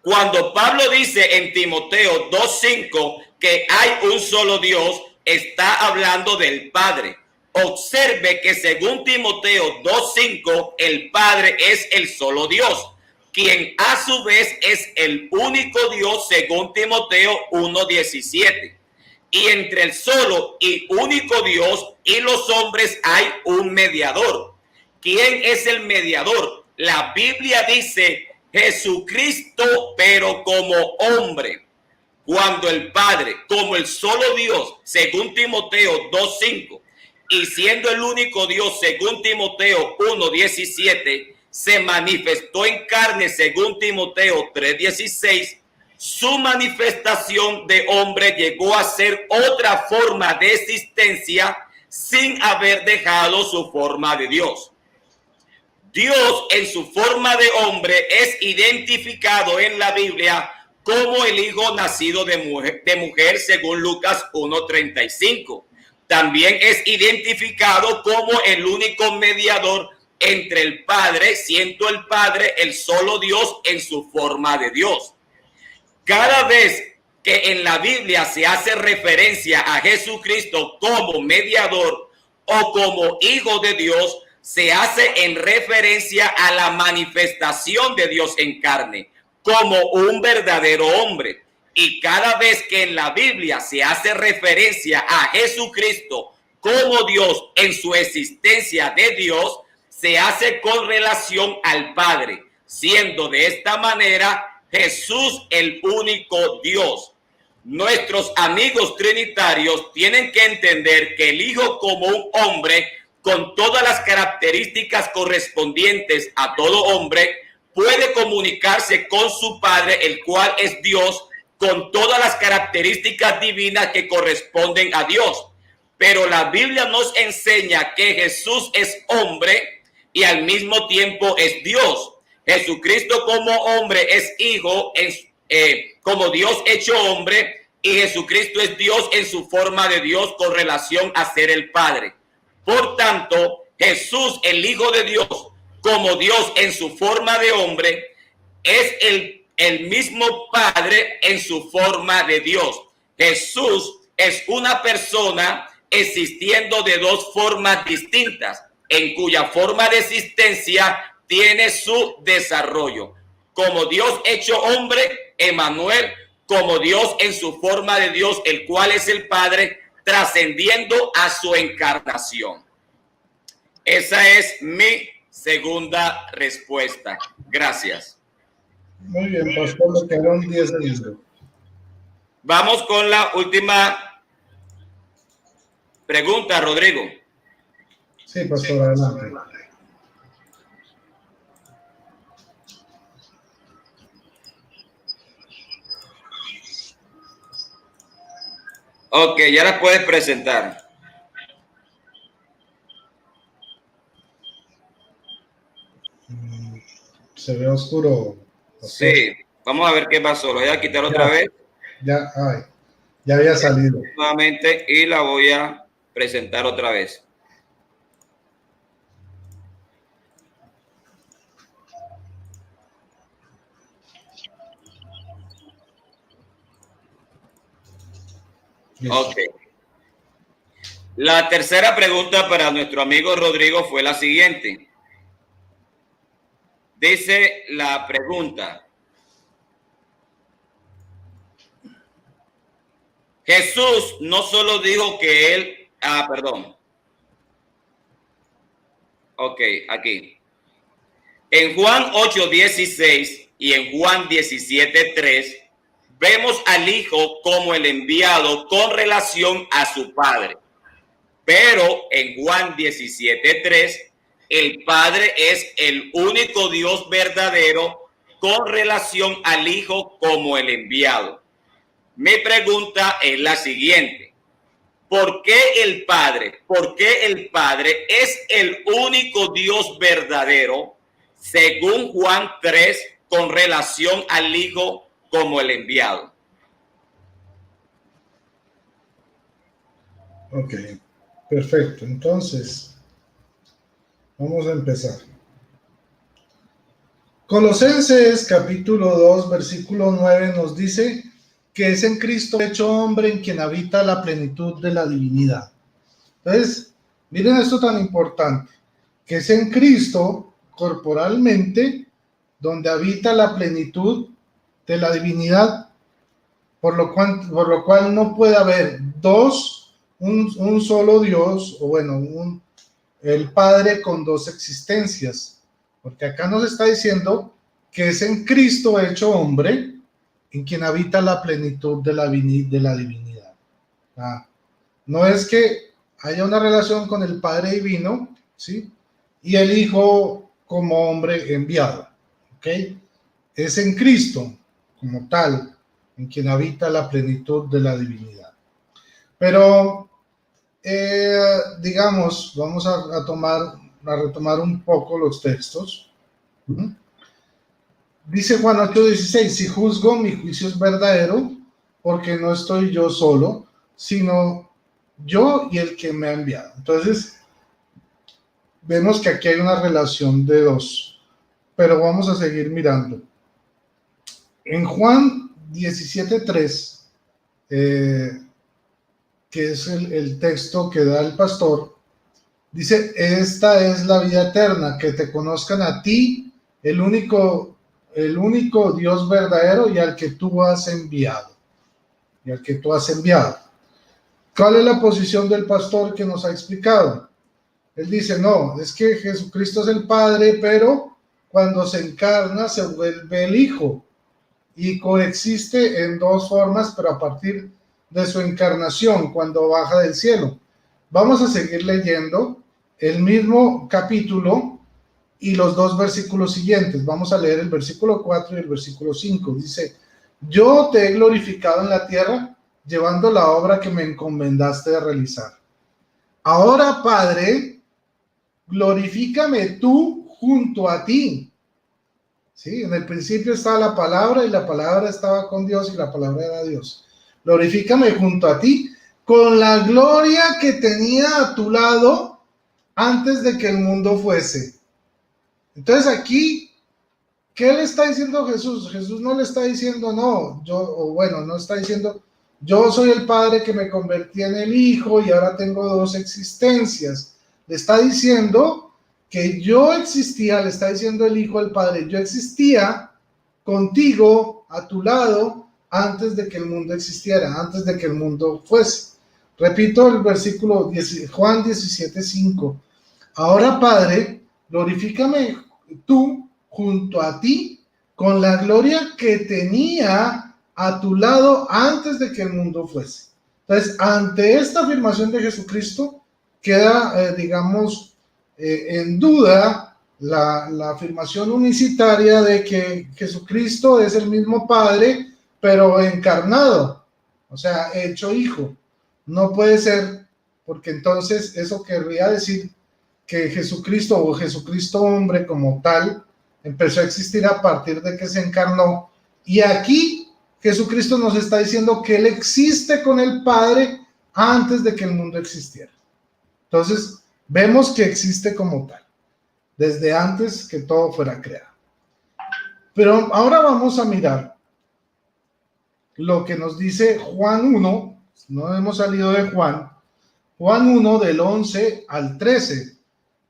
Cuando Pablo dice en Timoteo 2:5 que hay un solo Dios, está hablando del Padre. Observe que según Timoteo 2:5, el Padre es el solo Dios, quien a su vez es el único Dios según Timoteo 1:17. Y entre el solo y único Dios y los hombres hay un mediador. ¿Quién es el mediador? La Biblia dice Jesucristo, pero como hombre. Cuando el Padre, como el solo Dios, según Timoteo 2:5, y siendo el único Dios, según Timoteo 1:17, se manifestó en carne, según Timoteo 3:16, su manifestación de hombre llegó a ser otra forma de existencia sin haber dejado su forma de Dios. Dios en su forma de hombre es identificado en la Biblia como el Hijo nacido de mujer, según Lucas 1:35. También es identificado como el único mediador entre el Padre, siendo el Padre el solo Dios en su forma de Dios. Cada vez que en la Biblia se hace referencia a Jesucristo como mediador o como Hijo de Dios, se hace en referencia a la manifestación de Dios en carne, como un verdadero hombre. Y cada vez que en la Biblia se hace referencia a Jesucristo como Dios en su existencia de Dios, se hace con relación al Padre, siendo de esta manera Jesús el único Dios. Nuestros amigos trinitarios tienen que entender que el Hijo como un hombre con todas las características correspondientes a todo hombre puede comunicarse con su Padre, el cual es Dios, con todas las características divinas que corresponden a Dios. Pero la Biblia nos enseña que Jesús es hombre, y al mismo tiempo es Dios. Jesucristo como hombre es hijo, como Dios hecho hombre, y Jesucristo es Dios en su forma de Dios con relación a ser el Padre. Por tanto, Jesús, el Hijo de Dios, como Dios en su forma de hombre, es el mismo Padre en su forma de Dios. Jesús es una persona existiendo de dos formas distintas, en cuya forma de existencia tiene su desarrollo. Como Dios hecho hombre, Emmanuel, como Dios en su forma de Dios, el cual es el Padre, trascendiendo a su encarnación. Esa es mi segunda respuesta. Gracias. Muy bien, pastor, le quedaron 10 segundos. Vamos con la última pregunta, Rodrigo. Sí, pastor, adelante. Ok, ya la puedes presentar. Se ve oscuro, pastor. Sí, vamos a ver qué pasó. Lo voy a quitar otra vez. Ya había salido. Nuevamente y la voy a presentar otra vez. Ok. La tercera pregunta para nuestro amigo Rodrigo fue la siguiente. Dice la pregunta: Jesús no solo dijo que él... perdón. Ok, aquí. En Juan 8:16 y en Juan 17:3 vemos al Hijo como el enviado con relación a su Padre. Pero en Juan 17:3, el Padre es el único Dios verdadero con relación al Hijo como el enviado. Mi pregunta es la siguiente: ¿por qué el Padre? ¿Por qué el Padre es el único Dios verdadero, según Juan 3, con relación al Hijo como el enviado? Ok, perfecto. Entonces, vamos a empezar. Colosenses capítulo 2, versículo 9 nos dice que es en Cristo hecho hombre en quien habita la plenitud de la divinidad. Entonces, miren esto tan importante, que es en Cristo corporalmente donde habita la plenitud de la divinidad, por lo cual no puede haber un solo Dios, o bueno, el Padre con dos existencias, porque acá nos está diciendo que es en Cristo hecho hombre en quien habita la plenitud de la divinidad. No es que haya una relación con el Padre divino, ¿sí? Y el Hijo como hombre enviado, ¿ok? Es en Cristo como tal en quien habita la plenitud de la divinidad. Pero digamos, vamos a retomar un poco los textos. Dice Juan 8:16, si juzgo, mi juicio es verdadero, porque no estoy yo solo, sino yo y el que me ha enviado. Entonces, vemos que aquí hay una relación de dos, pero vamos a seguir mirando. En Juan 17:3, que es el texto que da el pastor, dice, esta es la vida eterna, que te conozcan a ti, el único Dios verdadero y al que tú has enviado. ¿Cuál es la posición del pastor que nos ha explicado? Él dice, no, es que Jesucristo es el Padre, pero cuando se encarna se vuelve el Hijo y coexiste en dos formas, pero a partir de su encarnación, cuando baja del cielo. Vamos a seguir leyendo el mismo capítulo y los dos versículos siguientes. Vamos a leer el versículo 4 y el versículo 5. Dice, yo te he glorificado en la tierra, llevando la obra que me encomendaste de realizar. Ahora, Padre, glorifícame tú junto a ti. Sí, en el principio estaba la palabra y la palabra estaba con Dios y la palabra era Dios. Glorifícame junto a ti con la gloria que tenía a tu lado antes de que el mundo fuese. Entonces aquí, ¿qué le está diciendo Jesús? Jesús no le está diciendo, no está diciendo, yo soy el Padre que me convertí en el Hijo y ahora tengo dos existencias. Le está diciendo que yo existía, le está diciendo el Hijo al Padre, yo existía contigo a tu lado antes de que el mundo existiera, antes de que el mundo fuese. Repito el versículo Juan 17:5. Ahora, Padre, glorifícame tú junto a ti con la gloria que tenía a tu lado antes de que el mundo fuese. Entonces, ante esta afirmación de Jesucristo, queda, en duda la afirmación unicitaria de que Jesucristo es el mismo Padre, pero encarnado, o sea, hecho hijo. No puede ser, porque entonces eso querría decir que Jesucristo o Jesucristo hombre como tal empezó a existir a partir de que se encarnó. Y aquí Jesucristo nos está diciendo que Él existe con el Padre antes de que el mundo existiera. Entonces, vemos que existe como tal, desde antes que todo fuera creado. Pero ahora vamos a mirar lo que nos dice Juan 1, no hemos salido de Juan 1 del 11 al 13,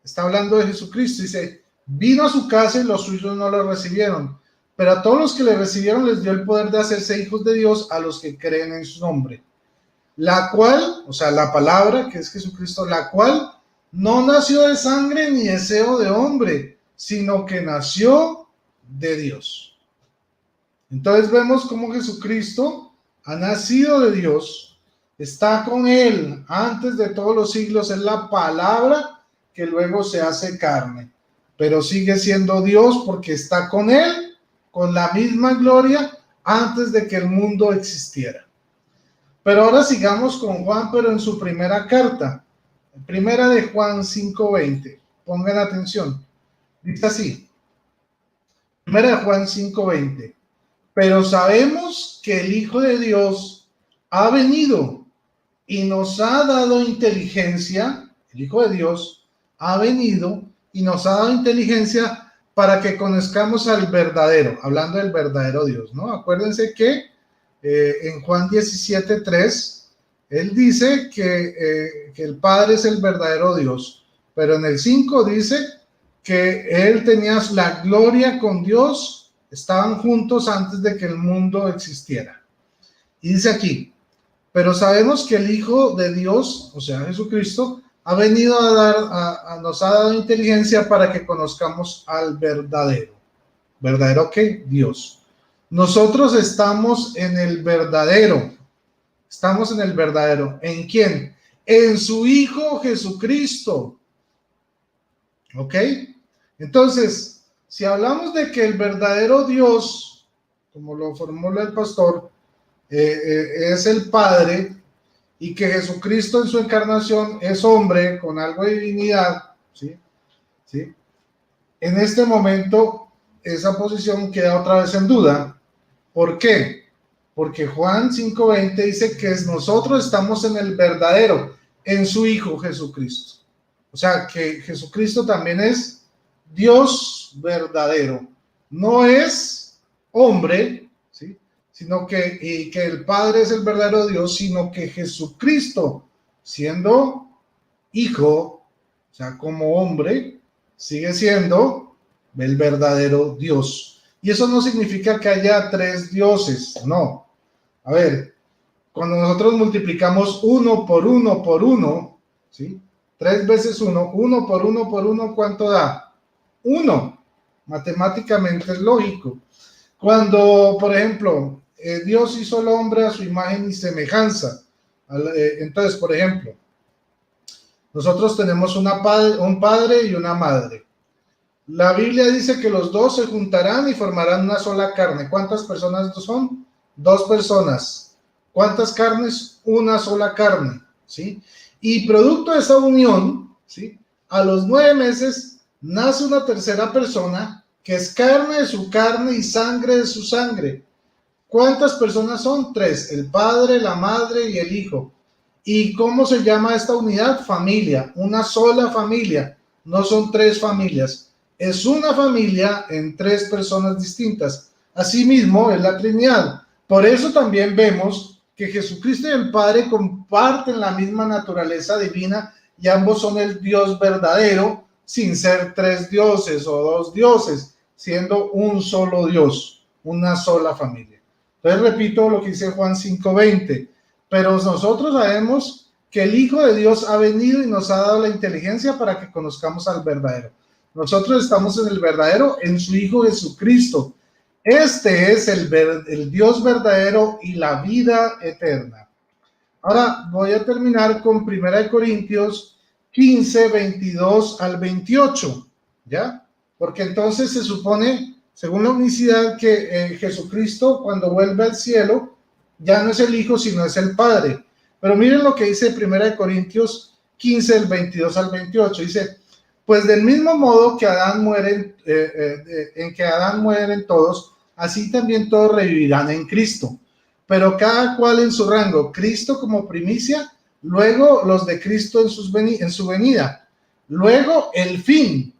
está hablando de Jesucristo, dice, vino a su casa y los suyos no lo recibieron, pero a todos los que le recibieron les dio el poder de hacerse hijos de Dios a los que creen en su nombre, la cual, o sea, la palabra que es Jesucristo, la cual no nació de sangre ni deseo de hombre, sino que nació de Dios. Entonces vemos cómo Jesucristo ha nacido de Dios, está con Él antes de todos los siglos, es la palabra que luego se hace carne, pero sigue siendo Dios porque está con Él, con la misma gloria, antes de que el mundo existiera. Pero ahora sigamos con Juan, pero en su primera carta, primera de Juan 5:20, pongan atención, dice así, primera de Juan 5:20. Pero sabemos que el Hijo de Dios ha venido y nos ha dado inteligencia, el Hijo de Dios ha venido y nos ha dado inteligencia para que conozcamos al verdadero, hablando del verdadero Dios, ¿no? Acuérdense que en Juan 17:3, él dice que el Padre es el verdadero Dios, pero en el 5 dice que él tenía la gloria con Dios, estaban juntos antes de que el mundo existiera. Y dice aquí, pero sabemos que el Hijo de Dios, o sea, Jesucristo, ha venido nos ha dado inteligencia para que conozcamos al verdadero. ¿Verdadero qué? Dios. Nosotros estamos en el verdadero. Estamos en el verdadero. ¿En quién? En su Hijo Jesucristo. ¿Ok? Entonces, si hablamos de que el verdadero Dios, como lo formula el pastor, es el Padre, y que Jesucristo en su encarnación es hombre con algo de divinidad, ¿sí? ¿Sí? En este momento esa posición queda otra vez en duda. ¿Por qué? Porque Juan 5:20 dice que nosotros estamos en el verdadero, en su Hijo Jesucristo. O sea, que Jesucristo también es Dios verdadero, no es hombre, ¿sí? Sino que el Padre es el verdadero Dios, sino que Jesucristo, siendo hijo, o sea, como hombre, sigue siendo el verdadero Dios. Y eso no significa que haya tres dioses, no. A ver, cuando nosotros multiplicamos 1 por 1 por 1, ¿sí? 3 veces 1, 1 por 1 por 1, ¿cuánto da? 1, matemáticamente es lógico. Cuando, por ejemplo, Dios hizo al hombre a su imagen y semejanza, entonces, por ejemplo, nosotros tenemos un padre y una madre. La Biblia dice que los dos se juntarán y formarán una sola carne. ¿Cuántas personas son? 2 personas. ¿Cuántas carnes? Una sola carne, ¿sí? Y producto de esa unión, ¿sí? A los 9 meses nace una tercera persona que es carne de su carne y sangre de su sangre. ¿Cuántas personas son? 3, el Padre, la Madre y el Hijo. ¿Y cómo se llama esta unidad? Familia, una sola familia, no son 3 familias. Es una familia en 3 personas distintas. Asimismo, es la Trinidad. Por eso también vemos que Jesucristo y el Padre comparten la misma naturaleza divina y ambos son el Dios verdadero, sin ser 3 dioses o 2 dioses, siendo un solo Dios, una sola familia. Entonces repito lo que dice Juan 5:20, pero nosotros sabemos que el Hijo de Dios ha venido y nos ha dado la inteligencia para que conozcamos al verdadero. Nosotros estamos en el verdadero, en su Hijo Jesucristo. Este es el Dios verdadero y la vida eterna. Ahora voy a terminar con 1 Corintios 15, 22 al 28, ¿ya? Porque entonces se supone, según la unicidad, que Jesucristo cuando vuelve al cielo ya no es el Hijo, sino es el Padre. Pero miren lo que dice 1 Corintios 15, del 22 al 28. Dice, pues del mismo modo que Adán muere, en que Adán mueren todos, así también todos revivirán en Cristo. Pero cada cual en su rango, Cristo como primicia, luego los de Cristo en su venida, luego el fin.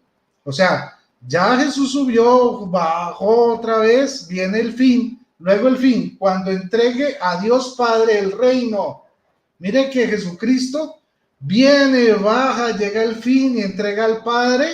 O sea, ya Jesús subió, bajó otra vez, viene el fin, luego el fin, cuando entregue a Dios Padre el reino. Mire que Jesucristo viene, baja, llega el fin y entrega al Padre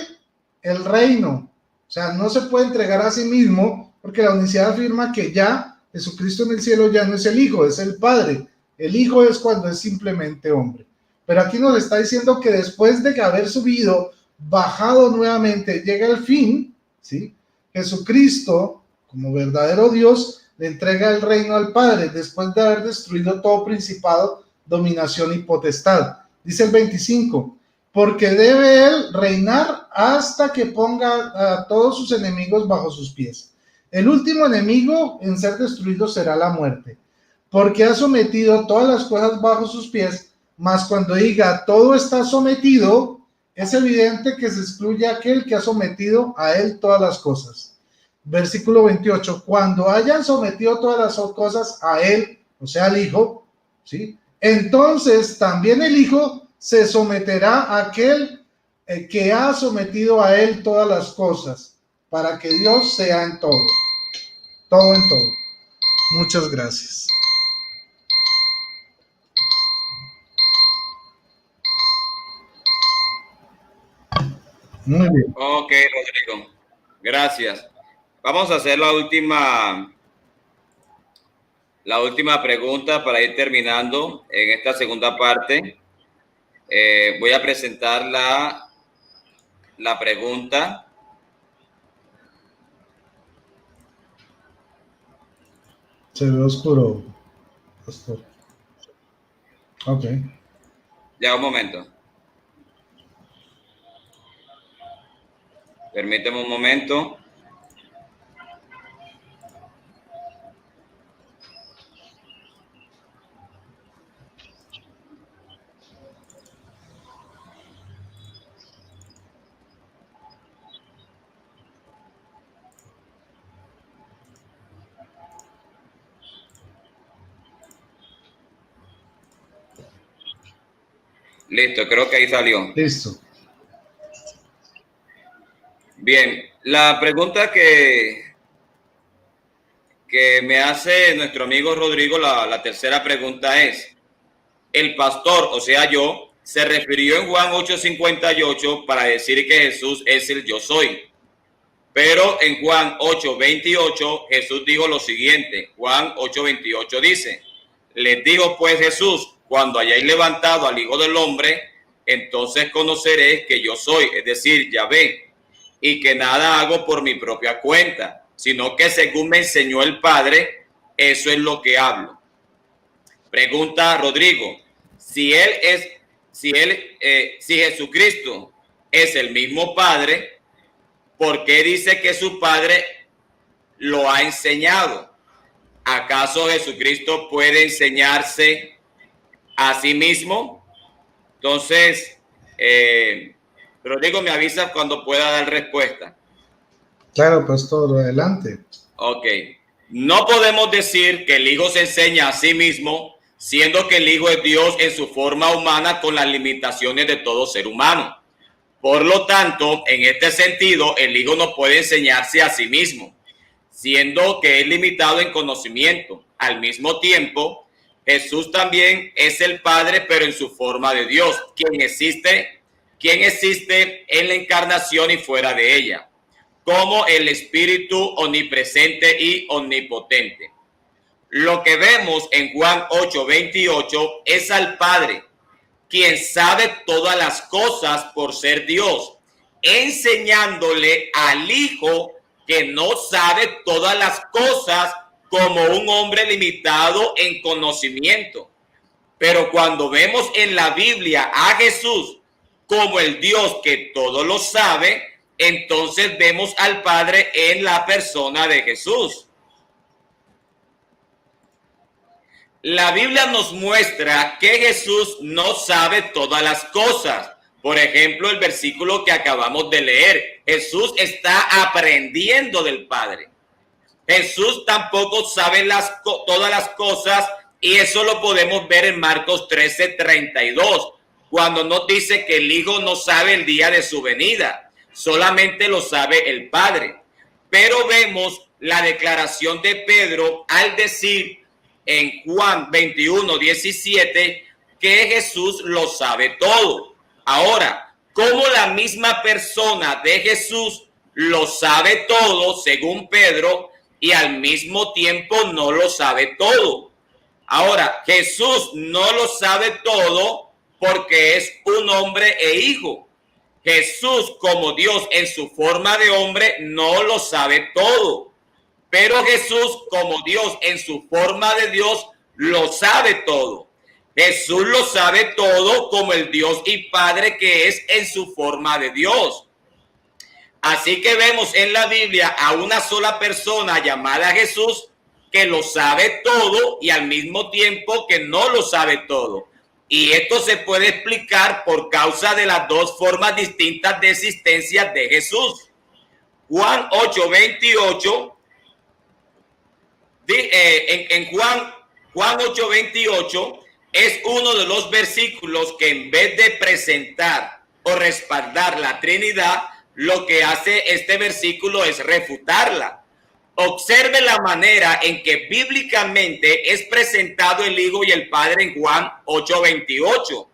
el reino. O sea, no se puede entregar a sí mismo porque la unicidad afirma que ya Jesucristo en el cielo ya no es el Hijo, es el Padre. El Hijo es cuando es simplemente hombre. Pero aquí nos está diciendo que después de haber subido, bajado nuevamente, llega el fin, ¿sí? Jesucristo, como verdadero Dios, le entrega el reino al Padre después de haber destruido todo principado, dominación y potestad. Dice el 25, porque debe él reinar hasta que ponga a todos sus enemigos bajo sus pies. El último enemigo en ser destruido será la muerte, porque ha sometido todas las cosas bajo sus pies, mas cuando diga todo está sometido, es evidente que se excluye aquel que ha sometido a él todas las cosas. Versículo 28, cuando hayan sometido todas las cosas a él, o sea, al Hijo, ¿sí? Entonces también el Hijo se someterá a aquel que ha sometido a él todas las cosas, para que Dios sea en todo, todo en todo. Muchas gracias. Muy bien. Ok, Rodrigo. Gracias. Vamos a hacer la última pregunta para ir terminando en esta segunda parte. Voy a presentar la pregunta. Se ve oscuro, pastor. Ok. Ya, un momento. Permíteme un momento. Listo, creo que ahí salió. Listo. Bien, la pregunta que me hace nuestro amigo Rodrigo, la tercera pregunta es, el pastor, o sea yo, se refirió en Juan 8:58 para decir que Jesús es el yo soy. Pero en Juan 8:28 Jesús dijo lo siguiente, Juan 8:28 dice, les dijo pues Jesús, cuando hayáis levantado al Hijo del Hombre, entonces conoceréis que yo soy, es decir, Yahvé, y que nada hago por mi propia cuenta, sino que según me enseñó el Padre, eso es lo que hablo. Pregunta Rodrigo, si Jesucristo es el mismo Padre, ¿por qué dice que su Padre lo ha enseñado? ¿Acaso Jesucristo puede enseñarse a sí mismo? Entonces, Rodrigo, me avisa cuando pueda dar respuesta. Claro, pues todo adelante. Ok. No podemos decir que el Hijo se enseña a sí mismo, siendo que el Hijo es Dios en su forma humana con las limitaciones de todo ser humano. Por lo tanto, en este sentido, el Hijo no puede enseñarse a sí mismo, siendo que es limitado en conocimiento. Al mismo tiempo, Jesús también es el Padre, pero en su forma de Dios, quien existe en la encarnación y fuera de ella, como el Espíritu omnipresente y omnipotente. Lo que vemos en Juan 8:28 es al Padre, quien sabe todas las cosas por ser Dios, enseñándole al Hijo que no sabe todas las cosas como un hombre limitado en conocimiento. Pero cuando vemos en la Biblia a Jesús como el Dios que todo lo sabe, entonces vemos al Padre en la persona de Jesús. La Biblia nos muestra que Jesús no sabe todas las cosas. Por ejemplo, el versículo que acabamos de leer. Jesús está aprendiendo del Padre. Jesús tampoco sabe todas las cosas, y eso lo podemos ver en Marcos 13:32, cuando nos dice que el Hijo no sabe el día de su venida, solamente lo sabe el Padre. Pero vemos la declaración de Pedro al decir en Juan 21:17 que Jesús lo sabe todo. Ahora, ¿cómo la misma persona de Jesús lo sabe todo, según Pedro, y al mismo tiempo no lo sabe todo? Ahora, Jesús no lo sabe todo porque es un hombre e hijo. Jesús, como Dios en su forma de hombre, no lo sabe todo. Pero Jesús, como Dios en su forma de Dios, lo sabe todo. Jesús lo sabe todo como el Dios y Padre que es en su forma de Dios. Así que vemos en la Biblia a una sola persona llamada Jesús que lo sabe todo y al mismo tiempo que no lo sabe todo. Y esto se puede explicar por causa de las dos formas distintas de existencia de Jesús. Juan 8:28 en Juan 8:28 es uno de los versículos que en vez de presentar o respaldar la Trinidad, lo que hace este versículo es refutarla. Observe la manera en que bíblicamente es presentado el Hijo y el Padre en Juan 8:28.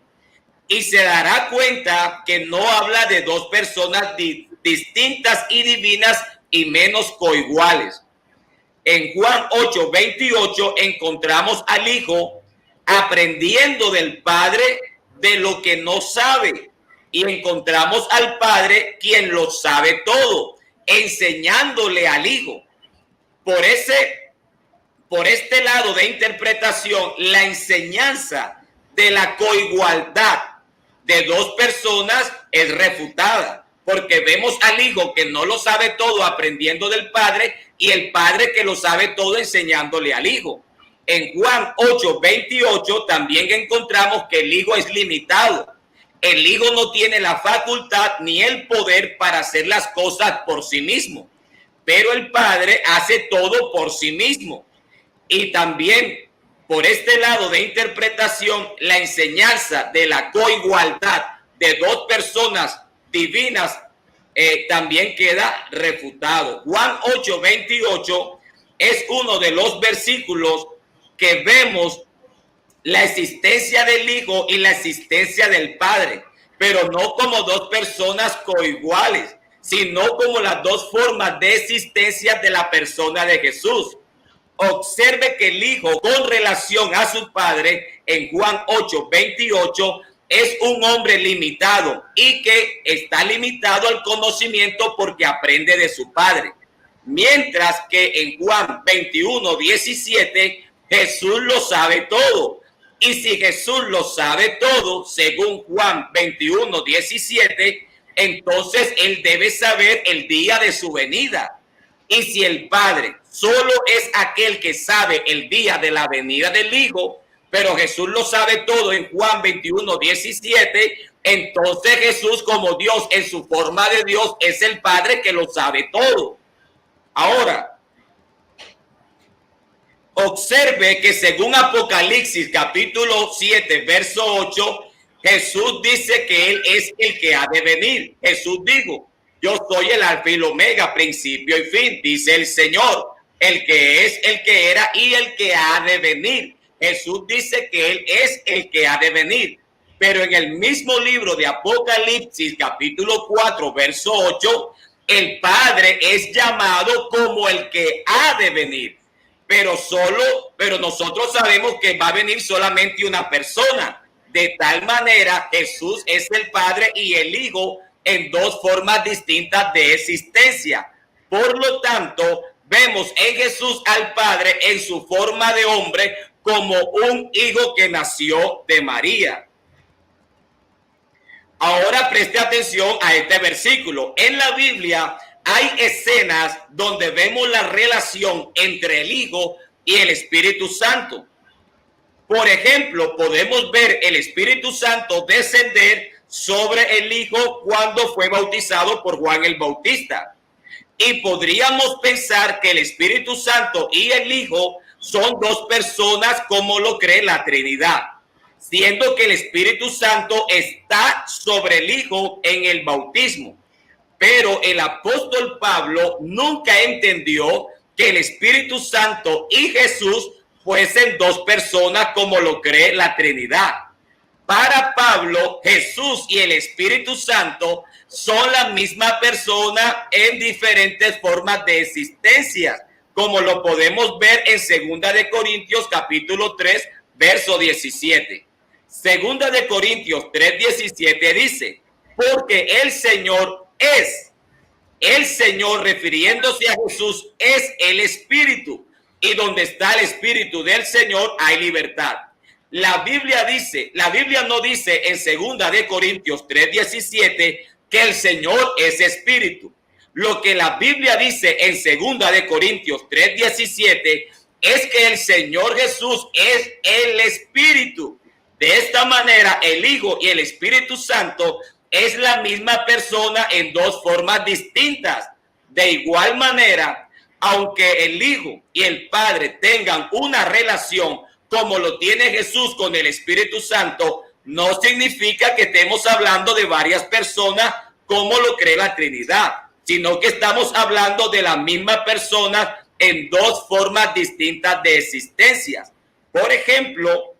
Y se dará cuenta que no habla de dos personas distintas y divinas y menos coiguales. En Juan 8:28 encontramos al Hijo aprendiendo del Padre de lo que no sabe. Y encontramos al Padre quien lo sabe todo, enseñándole al Hijo. Por este lado de interpretación, la enseñanza de la coigualdad de dos personas es refutada, porque vemos al Hijo que no lo sabe todo aprendiendo del Padre y el Padre que lo sabe todo enseñándole al Hijo. En Juan 8:28 también encontramos que el Hijo es limitado. El Hijo no tiene la facultad ni el poder para hacer las cosas por sí mismo, pero el Padre hace todo por sí mismo. Y también por este lado de interpretación, la enseñanza de la coigualdad de dos personas divinas también queda refutado. Juan 8:28 es uno de los versículos que vemos la existencia del Hijo y la existencia del Padre, pero no como dos personas coiguales, sino como las dos formas de existencia de la persona de Jesús. Observe que el Hijo con relación a su Padre en Juan 8:28 es un hombre limitado y que está limitado al conocimiento porque aprende de su Padre. Mientras que en Juan 21:17 Jesús lo sabe todo. Y si Jesús lo sabe todo, según Juan 21:17, entonces él debe saber el día de su venida. Y si el Padre solo es aquel que sabe el día de la venida del Hijo, pero Jesús lo sabe todo en Juan 21:17. Entonces Jesús, como Dios en su forma de Dios, es el Padre que lo sabe todo. Ahora, observe que según Apocalipsis capítulo 7, verso 8, Jesús dice que Él es el que ha de venir. Jesús dijo: yo soy el alfa y el omega, principio y fin, dice el Señor, el que es, el que era y el que ha de venir. Jesús dice que Él es el que ha de venir. Pero en el mismo libro de Apocalipsis, capítulo 4, verso 8, el Padre es llamado como el que ha de venir. Pero nosotros sabemos que va a venir solamente una persona. De tal manera, Jesús es el Padre y el Hijo en dos formas distintas de existencia. Por lo tanto, vemos en Jesús al Padre en su forma de hombre como un hijo que nació de María. Ahora preste atención a este versículo. En la Biblia hay escenas donde vemos la relación entre el Hijo y el Espíritu Santo. Por ejemplo, podemos ver el Espíritu Santo descender sobre el Hijo cuando fue bautizado por Juan el Bautista. Y podríamos pensar que el Espíritu Santo y el Hijo son dos personas como lo cree la Trinidad, siendo que el Espíritu Santo está sobre el Hijo en el bautismo. Pero el apóstol Pablo nunca entendió que el Espíritu Santo y Jesús fuesen dos personas como lo cree la Trinidad. Para Pablo, Jesús y el Espíritu Santo son la misma persona en diferentes formas de existencia, como lo podemos ver en 2 de Corintios capítulo 3, verso 17. 2 de Corintios 3:17 dice: porque el Señor refiriéndose a Jesús, es el Espíritu, y donde está el Espíritu del Señor hay libertad. La Biblia no dice en 2 de Corintios 3:17 que el Señor es Espíritu. Lo que la Biblia dice en 2 de Corintios 3:17 es que el Señor Jesús es el Espíritu. De esta manera, el Hijo y el Espíritu Santo es la misma persona en dos formas distintas. De igual manera, aunque el Hijo y el Padre tengan una relación como lo tiene Jesús con el Espíritu Santo, no significa que estemos hablando de varias personas como lo cree la Trinidad, sino que estamos hablando de la misma persona en dos formas distintas de existencias. Por ejemplo,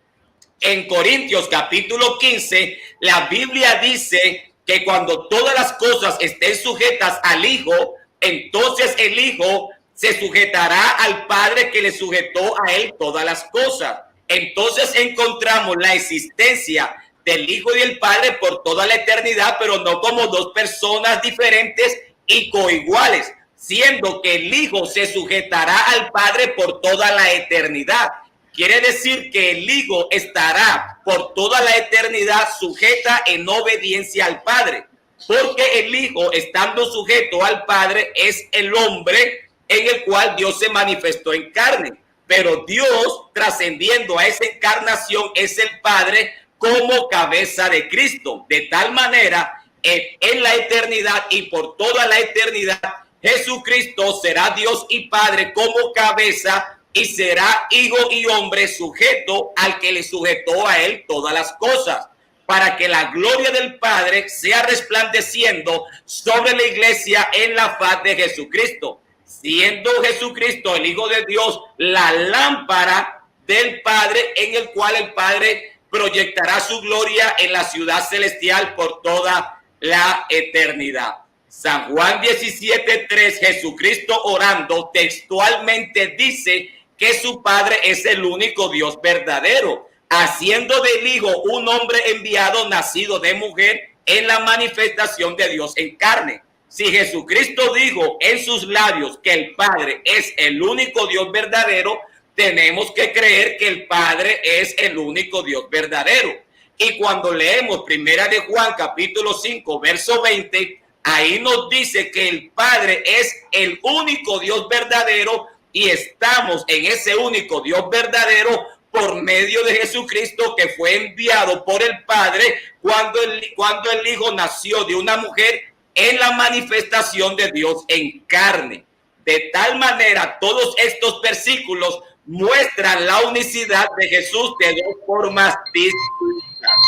en Corintios capítulo 15, la Biblia dice que cuando todas las cosas estén sujetas al Hijo, entonces el Hijo se sujetará al Padre que le sujetó a él todas las cosas. Entonces encontramos la existencia del Hijo y el Padre por toda la eternidad, pero no como dos personas diferentes y coiguales, siendo que el Hijo se sujetará al Padre por toda la eternidad. Quiere decir que el Hijo estará por toda la eternidad sujeta en obediencia al Padre, porque el Hijo, estando sujeto al Padre, es el hombre en el cual Dios se manifestó en carne. Pero Dios, trascendiendo a esa encarnación, es el Padre como cabeza de Cristo. De tal manera, en la eternidad y por toda la eternidad, Jesucristo será Dios y Padre como cabeza y será hijo y hombre sujeto al que le sujetó a él todas las cosas, para que la gloria del Padre sea resplandeciendo sobre la iglesia en la faz de Jesucristo, siendo Jesucristo el Hijo de Dios la lámpara del Padre, en el cual el Padre proyectará su gloria en la ciudad celestial por toda la eternidad. San Juan 17:3, Jesucristo orando textualmente dice que su Padre es el único Dios verdadero, haciendo del Hijo un hombre enviado, nacido de mujer, en la manifestación de Dios en carne. Si Jesucristo dijo en sus labios que el Padre es el único Dios verdadero, tenemos que creer que el Padre es el único Dios verdadero. Y cuando leemos Primera de Juan capítulo 5 verso 20, ahí nos dice que el Padre es el único Dios verdadero y estamos en ese único Dios verdadero por medio de Jesucristo, que fue enviado por el Padre cuando el Hijo nació de una mujer en la manifestación de Dios en carne. De tal manera, todos estos versículos muestran la unicidad de Jesús de dos formas distintas.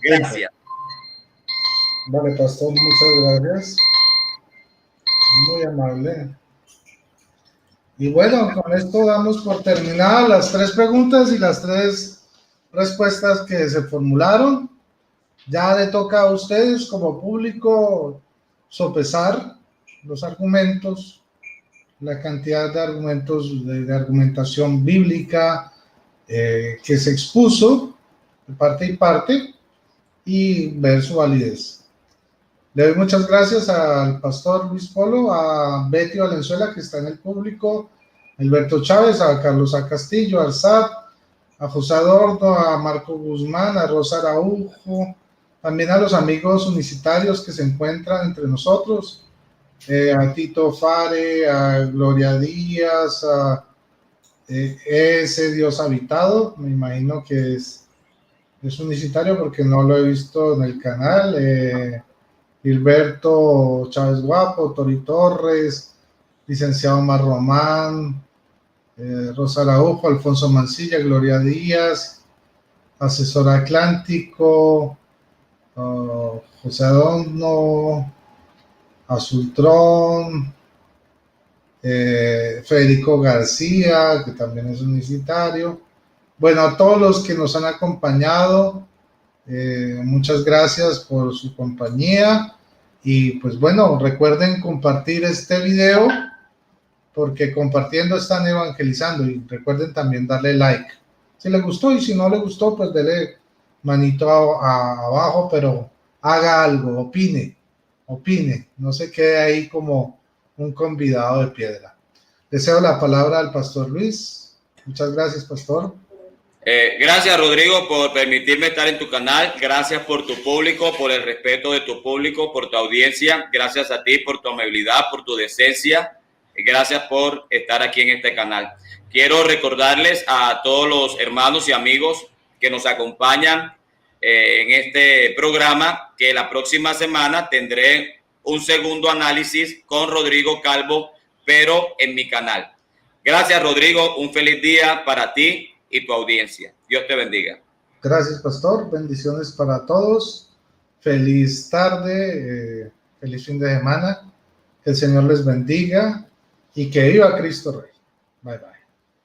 Gracias. Vale, pastor, muchas gracias. Muy amable. Y bueno, con esto damos por terminadas las 3 preguntas y las 3 respuestas que se formularon. Ya le toca a ustedes como público sopesar los argumentos, la cantidad de argumentos de argumentación bíblica que se expuso de parte y parte y ver su validez. Le doy muchas gracias al pastor Luis Polo, a Betty Valenzuela, que está en el público, a Alberto Chávez, a Carlos A. Castillo, a Arsat, a José Adorno, a Marco Guzmán, a Rosa Araujo, también a los amigos unicitarios que se encuentran entre nosotros, a Tito Fare, a Gloria Díaz, a ese Dios habitado, me imagino que es unicitario porque no lo he visto en el canal, Gilberto Chávez Guapo, Tori Torres, licenciado Omar Román, Rosa Araujo, Alfonso Mancilla, Gloria Díaz, asesor Atlántico, José Adorno, Azultrón, Federico García, que también es unicitario. Bueno, a todos los que nos han acompañado, muchas gracias por su compañía. Y pues bueno, recuerden compartir este video, porque compartiendo están evangelizando, y recuerden también darle like si les gustó, y si no les gustó, pues dele manito abajo, pero haga algo, opine, no se quede ahí como un convidado de piedra. Deseo la palabra al pastor Luis. Muchas gracias, pastor. Gracias, Rodrigo, por permitirme estar en tu canal. Gracias por tu público, por el respeto de tu público, por tu audiencia. Gracias a ti por tu amabilidad, por tu decencia. Gracias por estar aquí en este canal. Quiero recordarles a todos los hermanos y amigos que nos acompañan en este programa que la próxima semana tendré un segundo análisis con Rodrigo Calvo, pero en mi canal. Gracias, Rodrigo. Un feliz día para ti y tu audiencia. Dios te bendiga. Gracias, pastor. Bendiciones para todos. Feliz tarde, feliz fin de semana. Que el Señor les bendiga y que viva Cristo Rey. Bye, bye.